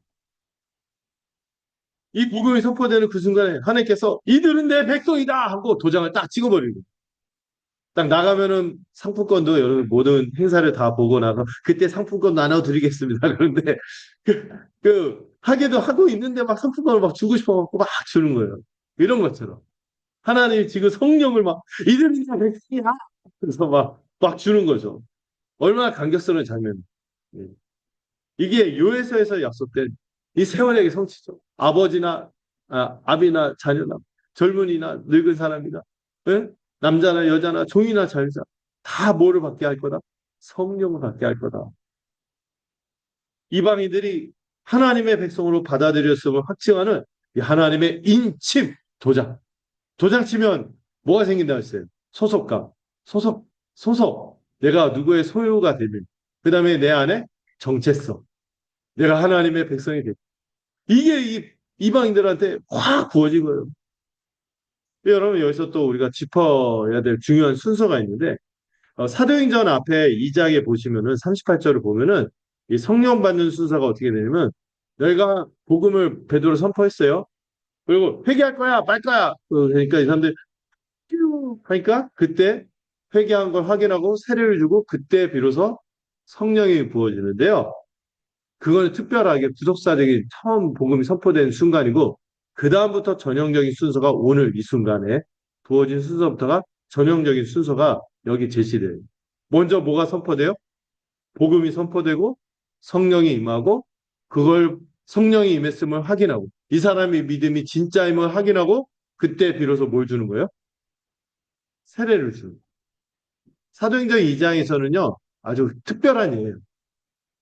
이 복음이 선포되는 그 순간에 하나님께서 이들은 내 백성이다 하고 도장을 딱 찍어버리고 딱 나가면은 상품권도 여러분 모든 행사를 다 보고 나서 그때 상품권 나눠드리겠습니다. 그런데 하게도 하고 있는데 막 상품권을 막 주고 싶어갖고 막 주는 거예요. 이런 것처럼. 하나님이 지금 성령을 막 이들이 다 백성이야. 그래서 막 주는 거죠. 얼마나 감격스러운 장면. 예. 이게 요에서에서 약속된 이 세원에게 성취죠. 아비나 자녀나 젊은이나 늙은 사람이나 예? 남자나 여자나 종이나 자유자 다 뭐를 받게 할 거다? 성령을 받게 할 거다. 이방인들이 하나님의 백성으로 받아들였음을 확증하는 이 하나님의 인침 도장. 도장 치면 뭐가 생긴다 했어요? 소속감, 소속, 소속. 내가 누구의 소유가 되면, 그 다음에 내 안에 정체성. 내가 하나님의 백성이 되. 이게 이방인들한테 확 부어진 거예요. 여러분 여기서 또 우리가 짚어야 될 중요한 순서가 있는데 사도행전 앞에 2장에 보시면은 38절을 보면은 이 성령 받는 순서가 어떻게 되냐면 너희가 복음을 베드로 선포했어요. 그리고 회개할 거야, 말 거야. 그러니까 이 사람들 뾰 하니까 그때 회개한 걸 확인하고 세례를 주고 그때 비로소 성령이 부어지는데요. 그건 특별하게 구속사적인 처음 복음이 선포된 순간이고 그 다음부터 전형적인 순서가 오늘 이 순간에 부어진 순서부터가 전형적인 순서가 여기 제시돼요. 먼저 뭐가 선포돼요? 복음이 선포되고 성령이 임하고 그걸 성령이 임했음을 확인하고 이 사람의 믿음이 진짜임을 확인하고 그때 비로소 뭘 주는 거예요? 세례를 주는 거예요. 사도행전 2장에서는요 아주 특별한 예예요.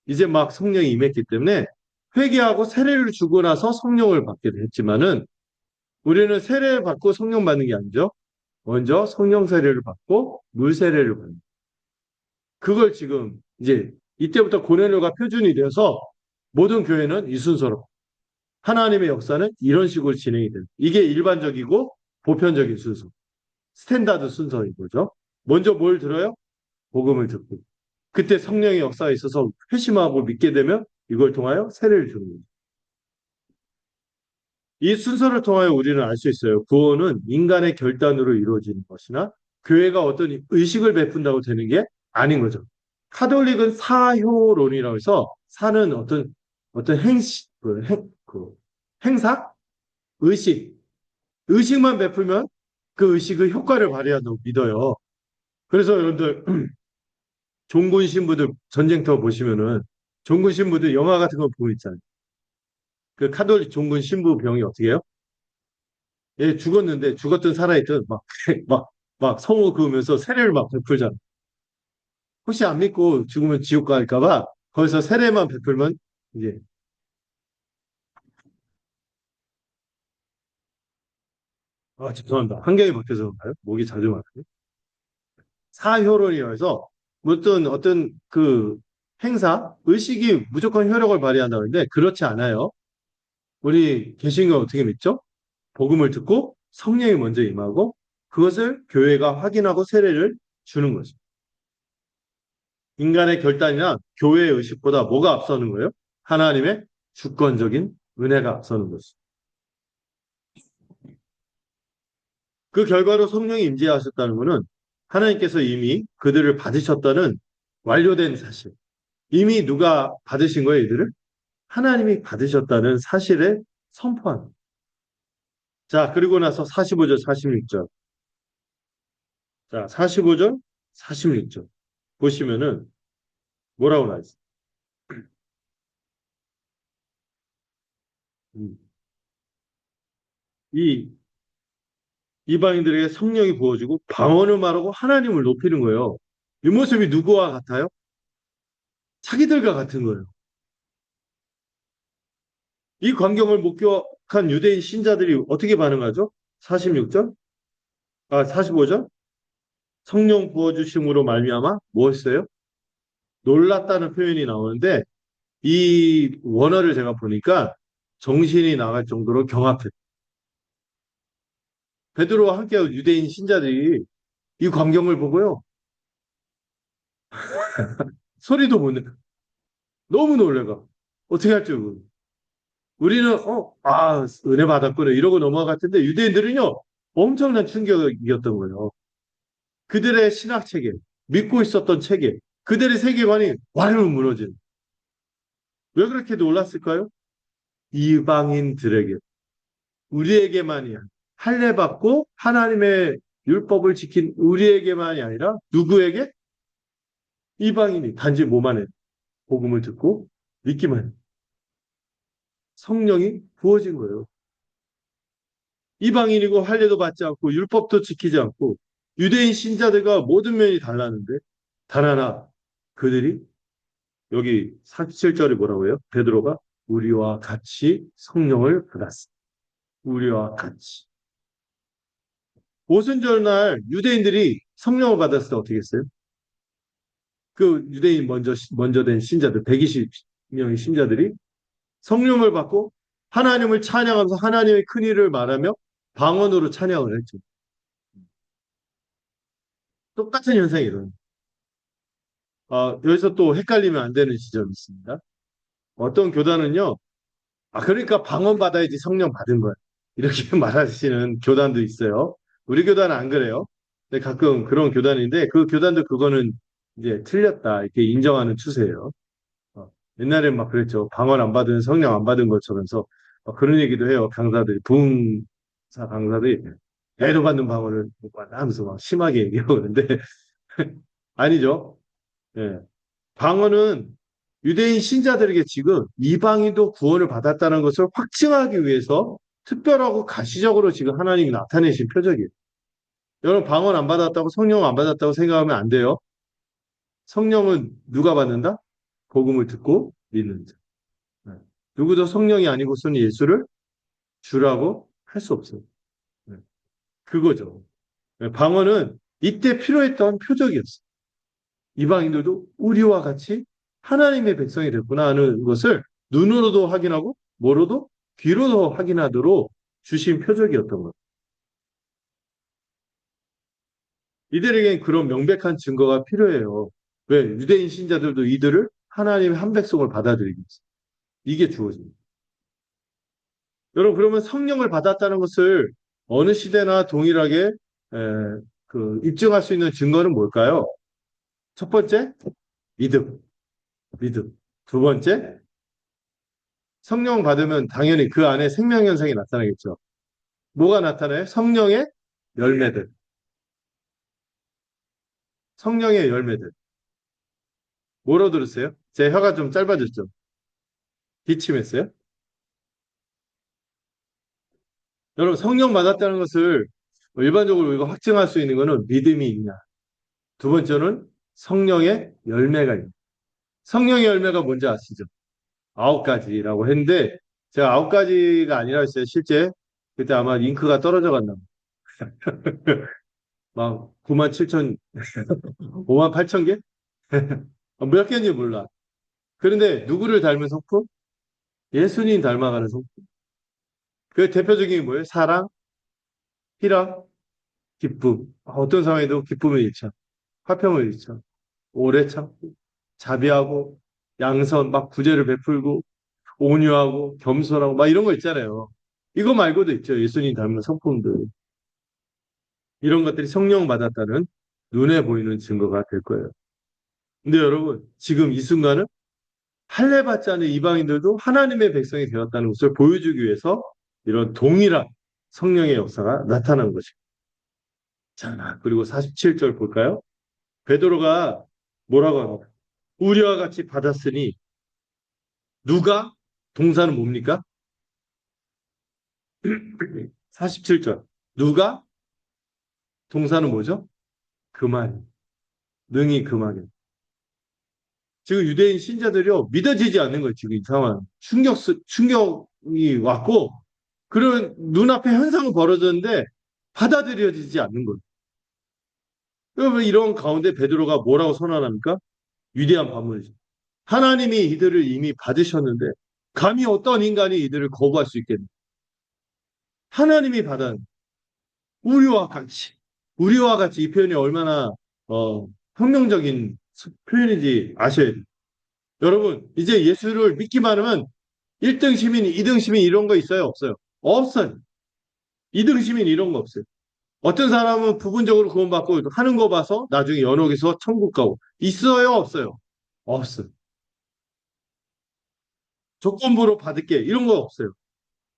이제 막 성령이 임했기 때문에 회개하고 세례를 주고 나서 성령을 받게 됐지만은 우리는 세례를 받고 성령 받는 게 아니죠. 먼저 성령 세례를 받고 물 세례를 받는. 그걸 지금 이제 이때부터 고넬료가 표준이 되어서 모든 교회는 이 순서로 하나님의 역사는 이런 식으로 진행이 돼요. 이게 일반적이고 보편적인 순서. 스탠다드 순서인 거죠. 먼저 뭘 들어요? 복음을 듣고. 그때 성령의 역사가 있어서 회심하고 믿게 되면 이걸 통하여 세례를 주는 거예요. 이 순서를 통하여 우리는 알 수 있어요. 구원은 인간의 결단으로 이루어지는 것이나 교회가 어떤 의식을 베푼다고 되는 게 아닌 거죠. 카톨릭은 사효론이라고 해서 사는 어떤 행사, 의식, 의식만 베풀면 그 의식의 효과를 발휘한다고 믿어요. 그래서 여러분들 종군 신부들 전쟁터 보시면은 종군 신부들 영화 같은 거 보고 있잖아요. 그 카톨릭 종군 신부 병이 어떻게 해요? 얘 죽었는데 죽었든 살아있든 막 성호 그으면서 세례를 막 베풀잖아. 혹시 안 믿고 죽으면 지옥 갈까 봐 거기서 세례만 베풀면 이제 죄송합니다. 환경이 바뀌어서 그런가요? 목이 자주 막혀요. 사효론이라서 어떤 그 행사, 의식이 무조건 효력을 발휘한다고 하는데 그렇지 않아요. 우리 개신교 어떻게 믿죠? 복음을 듣고 성령이 먼저 임하고 그것을 교회가 확인하고 세례를 주는 거죠. 인간의 결단이나 교회의 의식보다 뭐가 앞서는 거예요? 하나님의 주권적인 은혜가 앞서는 것이죠. 그 결과로 성령이 임재하셨다는 것은 하나님께서 이미 그들을 받으셨다는 완료된 사실. 이미 누가 받으신 거예요, 이들을? 하나님이 받으셨다는 사실에 선포한. 자, 그리고 나서 45절, 46절. 자, 45절, 46절. 보시면은 뭐라고 나있어요? 이 이방인들에게 성령이 부어지고 방언을 말하고 하나님을 높이는 거예요. 이 모습이 누구와 같아요? 자기들과 같은 거예요. 이 광경을 목격한 유대인 신자들이 어떻게 반응하죠? 46절? 45절? 성령 부어주심으로 말미암아 뭐 했어요? 놀랐다는 표현이 나오는데 이 원어를 제가 보니까 정신이 나갈 정도로 경악했. 베드로와 함께 유대인 신자들이 이 광경을 보고요. 소리도 못 내. 너무 놀래가. 어떻게 할지 모르고. 우리는 은혜 받았구나 이러고 넘어갈 텐데 유대인들은요. 엄청난 충격이었던 거예요. 그들의 신학 체계, 믿고 있었던 체계, 그들의 세계관이 와르르 무너진. 왜 그렇게 놀랐을까요? 이방인들에게, 우리에게만이 할례 받고 하나님의 율법을 지킨 우리에게만이 아니라 누구에게? 이방인이 단지 몸 안에 복음을 듣고 믿기만 해. 성령이 부어진 거예요. 이방인이고 할례도 받지 않고 율법도 지키지 않고 유대인 신자들과 모든 면이 달랐는데 단 하나 그들이 여기 47절에 뭐라고 해요? 베드로가 우리와 같이 성령을 받았어. 우리와 같이. 오순절날 유대인들이 성령을 받았을 때 어떻게 했어요? 그 유대인 먼저 된 신자들, 120명의 신자들이 성령을 받고 하나님을 찬양하면서 하나님의 큰 일을 말하며 방언으로 찬양을 했죠. 똑같은 현상이 일어나요. 여기서 또 헷갈리면 안 되는 지점이 있습니다. 어떤 교단은요, 그러니까 방언 받아야지 성령 받은 거야. 이렇게 말하시는 교단도 있어요. 우리 교단은 안 그래요. 근데 가끔 그런 교단인데 그 교단도 그거는 이제 틀렸다. 이렇게 인정하는 추세예요. 옛날엔 막 그랬죠. 방언 안 받은 성령 안 받은 것처럼서 그런 얘기도 해요. 강사들이 부흥사 강사들이 애도 받는 방언을 못 받나 하면서 막 심하게 얘기하고 그러는데 아니죠. 예. 방언은 유대인 신자들에게 지금 이방인도 구원을 받았다는 것을 확증하기 위해서 특별하고 가시적으로 지금 하나님이 나타내신 표적이에요. 여러분 방언 안 받았다고 성령 안 받았다고 생각하면 안 돼요. 성령은 누가 받는다? 복음을 듣고 믿는 자. 네. 누구도 성령이 아니고서는 예수를 주라고 할 수 없어요. 네. 그거죠. 네. 방언은 이때 필요했던 표적이었어요. 이방인들도 우리와 같이 하나님의 백성이 됐구나 하는 것을 눈으로도 확인하고 뭐로도 귀로도 확인하도록 주신 표적이었던 거예요. 이들에겐 그런 명백한 증거가 필요해요. 왜? 유대인 신자들도 이들을 하나님의 한 백성을 받아들이겠어요. 이게 주어집니다. 여러분 그러면 성령을 받았다는 것을 어느 시대나 동일하게 입증할 수 있는 증거는 뭘까요? 첫 번째, 믿음. 믿음. 두 번째, 성령 받으면 당연히 그 안에 생명 현상이 나타나겠죠. 뭐가 나타나요? 성령의 열매들. 성령의 열매들. 뭐로 들으세요? 제 혀가 좀 짧아졌죠? 기침했어요? 여러분 성령 받았다는 것을 일반적으로 우리가 확증할 수 있는 것은 믿음이 있냐. 두 번째는 성령의 열매가 있냐. 성령의 열매가 뭔지 아시죠? 9가지라고 했는데 제가 9가지가 아니라 했어요. 실제 그때 아마 잉크가 떨어져 갔나 막 9만 7천 5만 8천 개? 몇 개인지 몰라. 그런데 누구를 닮은 성품? 예수님 닮아가는 성품. 그 대표적인 게 뭐예요? 사랑, 희락, 기쁨. 어떤 상황에도 기쁨을 잃죠. 화평을 잃죠. 오래 참고, 자비하고, 양선, 막 구제를 베풀고, 온유하고, 겸손하고, 막 이런 거 있잖아요. 이거 말고도 있죠. 예수님 닮은 성품들. 이런 것들이 성령 받았다는 눈에 보이는 증거가 될 거예요. 근데 여러분, 지금 이 순간은 할례 받지 않은 이방인들도 하나님의 백성이 되었다는 것을 보여주기 위해서 이런 동일한 성령의 역사가 나타난 것입니다. 자, 그리고 47절 볼까요? 베드로가 뭐라고 합니까? 우리와 같이 받았으니 누가 동사는 뭡니까? 47절. 누가 동사는 뭐죠? 그만. 능히 그만이. 지금 유대인 신자들이요 믿어지지 않는 거예요. 지금 이 상황. 충격이 왔고 그런 눈앞에 현상은 벌어졌는데 받아들여지지 않는 거예요. 그러면 이런 가운데 베드로가 뭐라고 선언합니까? 위대한 반문이죠. 하나님이 이들을 이미 받으셨는데 감히 어떤 인간이 이들을 거부할 수 있겠느냐. 하나님이 받은 우리와 같이 우리와 같이 이 표현이 얼마나 혁명적인 표현인지 아셔야 돼요. 여러분 이제 예수를 믿기만 하면 1등 시민, 2등 시민 이런 거 있어요? 없어요? 없어요. 2등 시민 이런 거 없어요. 어떤 사람은 부분적으로 구원받고 하는 거 봐서 나중에 연옥에서 천국 가고 있어요? 없어요? 없어요. 조건부로 받을게 이런 거 없어요.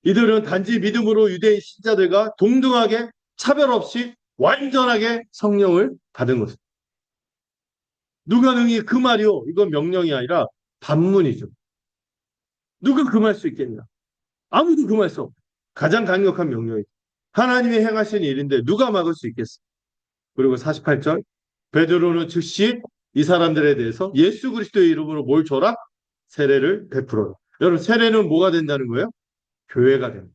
이들은 단지 믿음으로 유대인 신자들과 동등하게 차별 없이 완전하게 성령을 받은 것입니다. 누가 능히 그 말이요? 이건 명령이 아니라 반문이죠. 누가 금할 수 있겠냐? 아무도 금할 수 없다. 가장 강력한 명령이죠. 하나님이 행하신 일인데 누가 막을 수 있겠어? 그리고 48절 베드로는 즉시 이 사람들에 대해서 예수 그리스도의 이름으로 뭘 줘라? 세례를 베풀어라. 여러분 세례는 뭐가 된다는 거예요? 교회가 됩니다.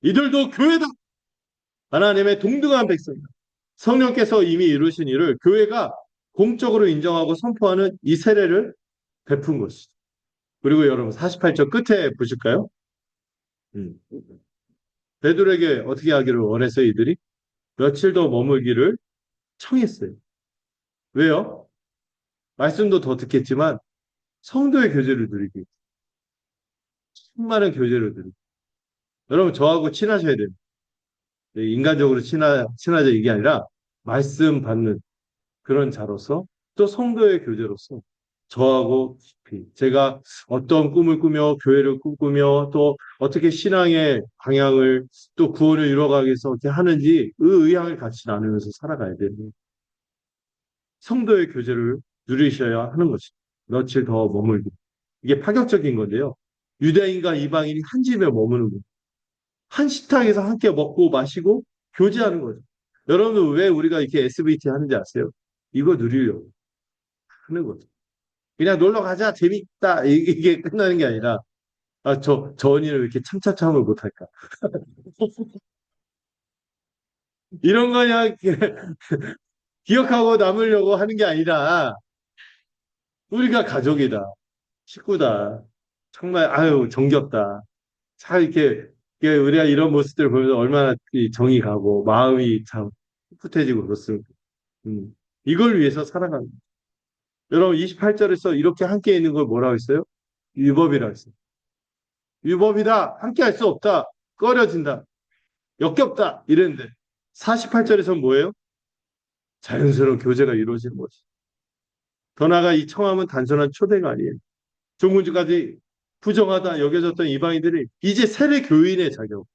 이들도 교회다. 하나님의 동등한 백성이다. 성령께서 이미 이루신 일을 교회가 공적으로 인정하고 선포하는 이 세례를 베푼 것이죠. 그리고 여러분 48절 끝에 보실까요? 음. 베드로에게 어떻게 하기를 원했어요, 이들이? 며칠 더 머물기를 청했어요. 왜요? 말씀도 더 듣겠지만 성도의 교제를 누리기. 수많은 교제를 누리기. 여러분 저하고 친하셔야 돼요. 인간적으로 친하자 이게 아니라 말씀 받는 그런 자로서 또 성도의 교제로서 저하고 깊이 제가 어떤 꿈을 꾸며 교회를 꿈꾸며 또 어떻게 신앙의 방향을 또 구원을 이루어가기 위해서 어떻게 하는지 그 의향을 같이 나누면서 살아가야 되는 성도의 교제를 누리셔야 하는 것입니다. 며칠 더 머물기. 이게 파격적인 건데요. 유대인과 이방인이 한 집에 머무는 거예요. 한 식탁에서 함께 먹고 마시고 교제하는 거죠. 여러분 왜 우리가 이렇게 SVT 하는지 아세요? 이거 누리려고 하는 거죠. 그냥 놀러 가자 재밌다 이게 끝나는 게 아니라 저 언니는 왜 이렇게 참참참을 못할까? 이런 거 그냥 기억하고 남으려고 하는 게 아니라 우리가 가족이다, 식구다. 정말 아유 정겹다. 참 이렇게 우리가 이런 모습들을 보면서 얼마나 이 정이 가고 마음이 참 풋풋해지고 그렇습니다. 음. 이걸 위해서 살아가는 거예요. 여러분 28절에서 이렇게 함께 있는 걸 뭐라고 했어요? 위법이라고 했어요. 위법이다. 함께 할 수 없다. 꺼려진다. 역겹다. 이랬는데 48절에서는 뭐예요? 자연스러운 교제가 이루어지는 거지. 더 나아가 이 청함은 단순한 초대가 아니에요. 종문주까지 부정하다 여겨졌던 이방인들이 이제 세례 교인의 자격,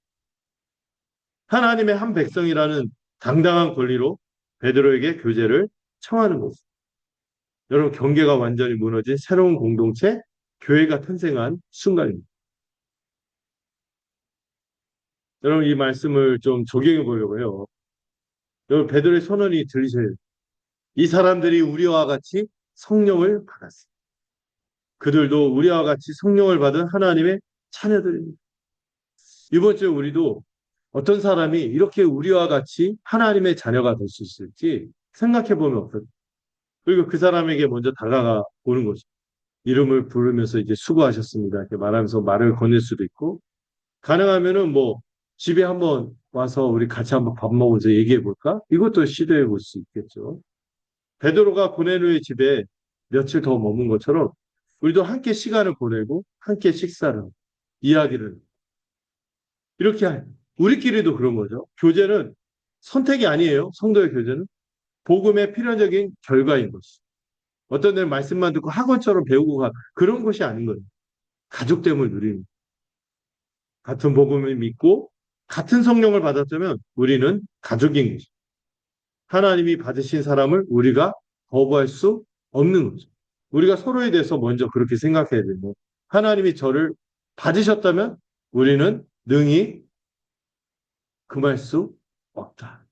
하나님의 한 백성이라는 당당한 권리로 베드로에게 교제를 청하는 거죠. 여러분 경계가 완전히 무너진 새로운 공동체, 교회가 탄생한 순간입니다. 여러분 이 말씀을 좀 적용해 보려고 해요. 여러분 베드로의 선언이 들리세요? 이 사람들이 우리와 같이 성령을 받았어요. 그들도 우리와 같이 성령을 받은 하나님의 자녀들입니다. 이번 주에 우리도 어떤 사람이 이렇게 우리와 같이 하나님의 자녀가 될 수 있을지 생각해 보면 어떨까요? 그리고 그 사람에게 먼저 다가가 보는 거죠. 이름을 부르면서 이제 수고하셨습니다. 이렇게 말하면서 말을 건넬 수도 있고, 가능하면은 뭐 집에 한번 와서 우리 같이 한번 밥 먹으면서 얘기해 볼까? 이것도 시도해 볼 수 있겠죠. 베드로가 고넬료의 집에 며칠 더 머문 것처럼 우리도 함께 시간을 보내고 함께 식사를 이야기를 이렇게 우리끼리도 그런 거죠. 교제는 선택이 아니에요. 성도의 교제는 복음의 필연적인 결과인 것이. 어떤 데는 말씀만 듣고 학원처럼 배우고 그런 것이 아닌 거예요. 가족됨을 누리는 같은 복음을 믿고 같은 성령을 받았다면 우리는 가족인 거죠. 하나님이 받으신 사람을 우리가 거부할 수 없는 거죠. 우리가 서로에 대해서 먼저 그렇게 생각해야 되고 하나님이 저를 받으셨다면 우리는 능히 금할 수 없다.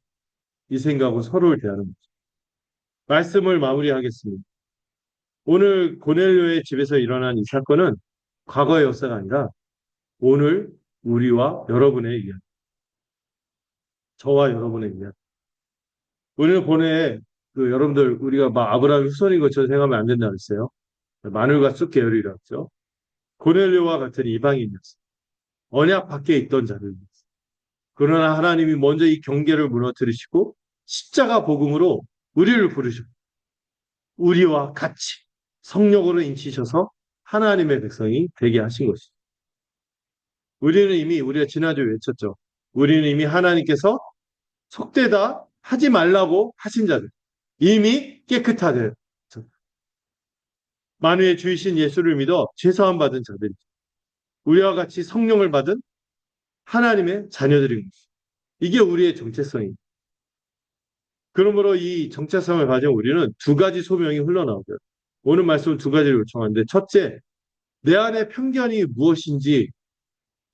이 생각으로 서로를 대하는 거죠. 말씀을 마무리하겠습니다. 오늘 고넬료의 집에서 일어난 이 사건은 과거의 역사가 아니라 오늘 우리와 여러분의 이야기, 저와 여러분의 이야기. 우리는 본래 여러분들 우리가 막 아브라함 후손인 것처럼 생각하면 안 된다고 했어요. 마늘과 쑥 계열이라고 했죠. 고넬료와 같은 이방인이었어요. 언약 밖에 있던 자들이었어요. 그러나 하나님이 먼저 이 경계를 무너뜨리시고 십자가 복음으로 우리를 부르시고 우리와 같이 성령으로 인치셔서 하나님의 백성이 되게 하신 것이죠. 우리는 이미 우리가 지난주에 외쳤죠. 우리는 이미 하나님께서 속되다 하지 말라고 하신 자들. 이미 깨끗하대. 만유의 주이신 예수를 믿어 죄사함 받은 자들이죠. 우리와 같이 성령을 받은 하나님의 자녀들인 것이죠. 이게 우리의 정체성입니다. 그러므로 이 정체성을 가진 우리는 두 가지 소명이 흘러나오고요. 오늘 말씀은 두 가지를 요청하는데 첫째, 내 안의 편견이 무엇인지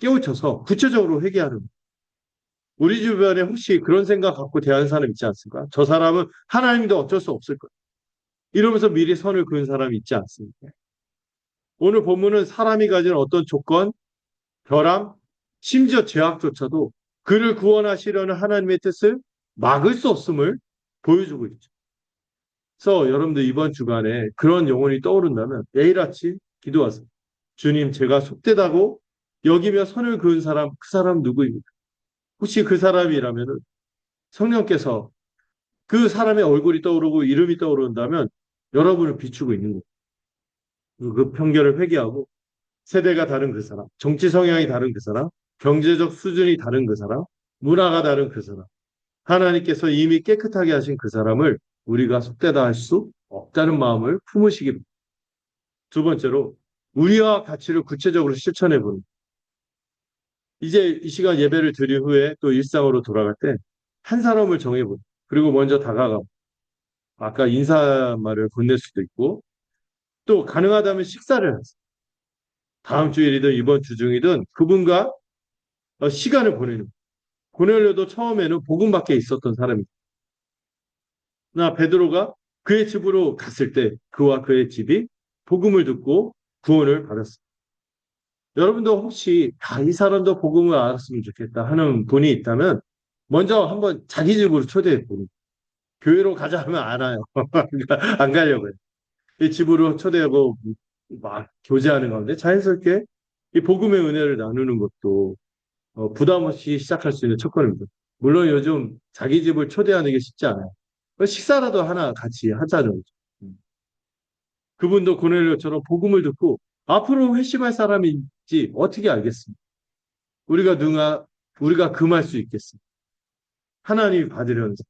깨우쳐서 구체적으로 회개하는 거예요. 우리 주변에 혹시 그런 생각 갖고 대하는 사람 있지 않습니까? 저 사람은 하나님도 어쩔 수 없을 거예요. 이러면서 미리 선을 그은 사람이 있지 않습니까? 오늘 본문은 사람이 가진 어떤 조건, 결함, 심지어 죄악조차도 그를 구원하시려는 하나님의 뜻을 막을 수 없음을 보여주고 있죠. 그래서 여러분들 이번 주간에 그런 영혼이 떠오른다면 매일 아침 기도하세요. 주님, 제가 속되다고 여기며 선을 그은 사람, 그 사람 누구입니까? 혹시 그 사람이라면 성령께서 그 사람의 얼굴이 떠오르고 이름이 떠오른다면 여러분을 비추고 있는 거예요. 그 편견을 회개하고 세대가 다른 그 사람, 정치 성향이 다른 그 사람, 경제적 수준이 다른 그 사람, 문화가 다른 그 사람, 하나님께서 이미 깨끗하게 하신 그 사람을 우리가 속되다 할 수 없다는 마음을 품으시기 바랍니다. 두 번째로 우리와 가치를 구체적으로 실천해 보는. 이제 이 시간 예배를 드린 후에 또 일상으로 돌아갈 때 한 사람을 정해보고 그리고 먼저 다가가 아까 인사말을 건넬 수도 있고 또 가능하다면 식사를 하세요. 다음 주일이든 이번 주 중이든 그분과 시간을 보내는 고넬료도 처음에는 복음 밖에 있었던 사람이다. 나 베드로가 그의 집으로 갔을 때 그와 그의 집이 복음을 듣고 구원을 받았습니다. 여러분도 혹시 이 사람도 복음을 알았으면 좋겠다 하는 분이 있다면 먼저 한번 자기 집으로 초대해 보는 교회로 가자 하면 안 와요. 안 가려고요. 이 집으로 초대하고 막 교제하는 가운데 자연스럽게 이 복음의 은혜를 나누는 것도 부담 없이 시작할 수 있는 첫걸음입니다. 물론 요즘 자기 집을 초대하는 게 쉽지 않아요. 식사라도 하나 같이 하자는 거죠. 그분도 고넬료처럼 복음을 듣고 앞으로 회심할 사람인지 어떻게 알겠습니까? 우리가 우리가 금할 수 있겠습니다. 하나님이 받으려는 자.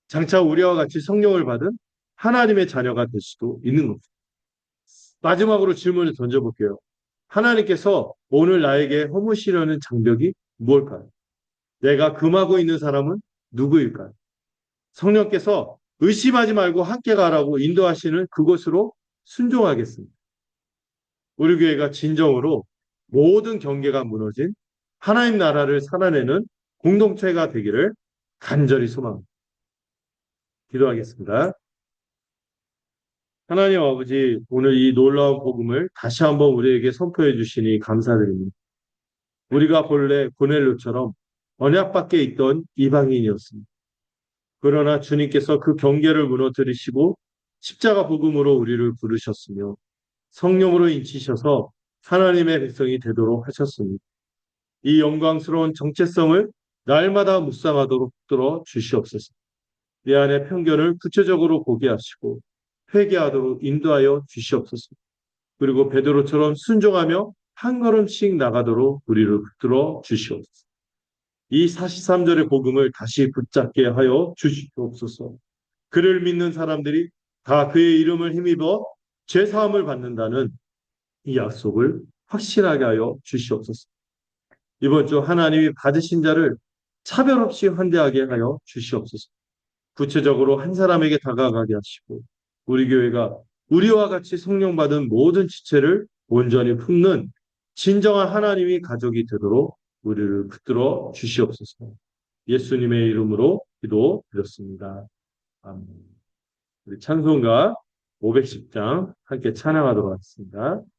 장차 우리와 같이 성령을 받은 하나님의 자녀가 될 수도 있는 겁니다. 마지막으로 질문을 던져볼게요. 하나님께서 오늘 나에게 허무시려는 장벽이 무엇일까요? 내가 금하고 있는 사람은 누구일까요? 성령께서 의심하지 말고 함께 가라고 인도하시는 그곳으로 순종하겠습니다. 우리 교회가 진정으로 모든 경계가 무너진 하나님 나라를 살아내는 공동체가 되기를 간절히 소망합니다. 기도하겠습니다. 하나님 아버지, 오늘 이 놀라운 복음을 다시 한번 우리에게 선포해 주시니 감사드립니다. 우리가 본래 고넬료처럼 언약 밖에 있던 이방인이었습니다. 그러나 주님께서 그 경계를 무너뜨리시고 십자가 복음으로 우리를 부르셨으며 성령으로 인치셔서 하나님의 백성이 되도록 하셨습니다. 이 영광스러운 정체성을 날마다 묵상하도록 들어 주시옵소서. 내 안의 편견을 구체적으로 보게 하시고 회개하도록 인도하여 주시옵소서. 그리고 베드로처럼 순종하며 한 걸음씩 나가도록 우리를 붙들어 주시옵소서. 이 43절의 복음을 다시 붙잡게 하여 주시옵소서. 그를 믿는 사람들이 다 그의 이름을 힘입어 죄사함을 받는다는 이 약속을 확실하게 하여 주시옵소서. 이번 주 하나님이 받으신 자를 차별 없이 환대하게 하여 주시옵소서. 구체적으로 한 사람에게 다가가게 하시고 우리 교회가 우리와 같이 성령 받은 모든 지체를 온전히 품는 진정한 하나님이 가족이 되도록 우리를 붙들어 주시옵소서. 예수님의 이름으로 기도드렸습니다. 아멘. 우리 찬송가 510장 함께 찬양하도록 하겠습니다.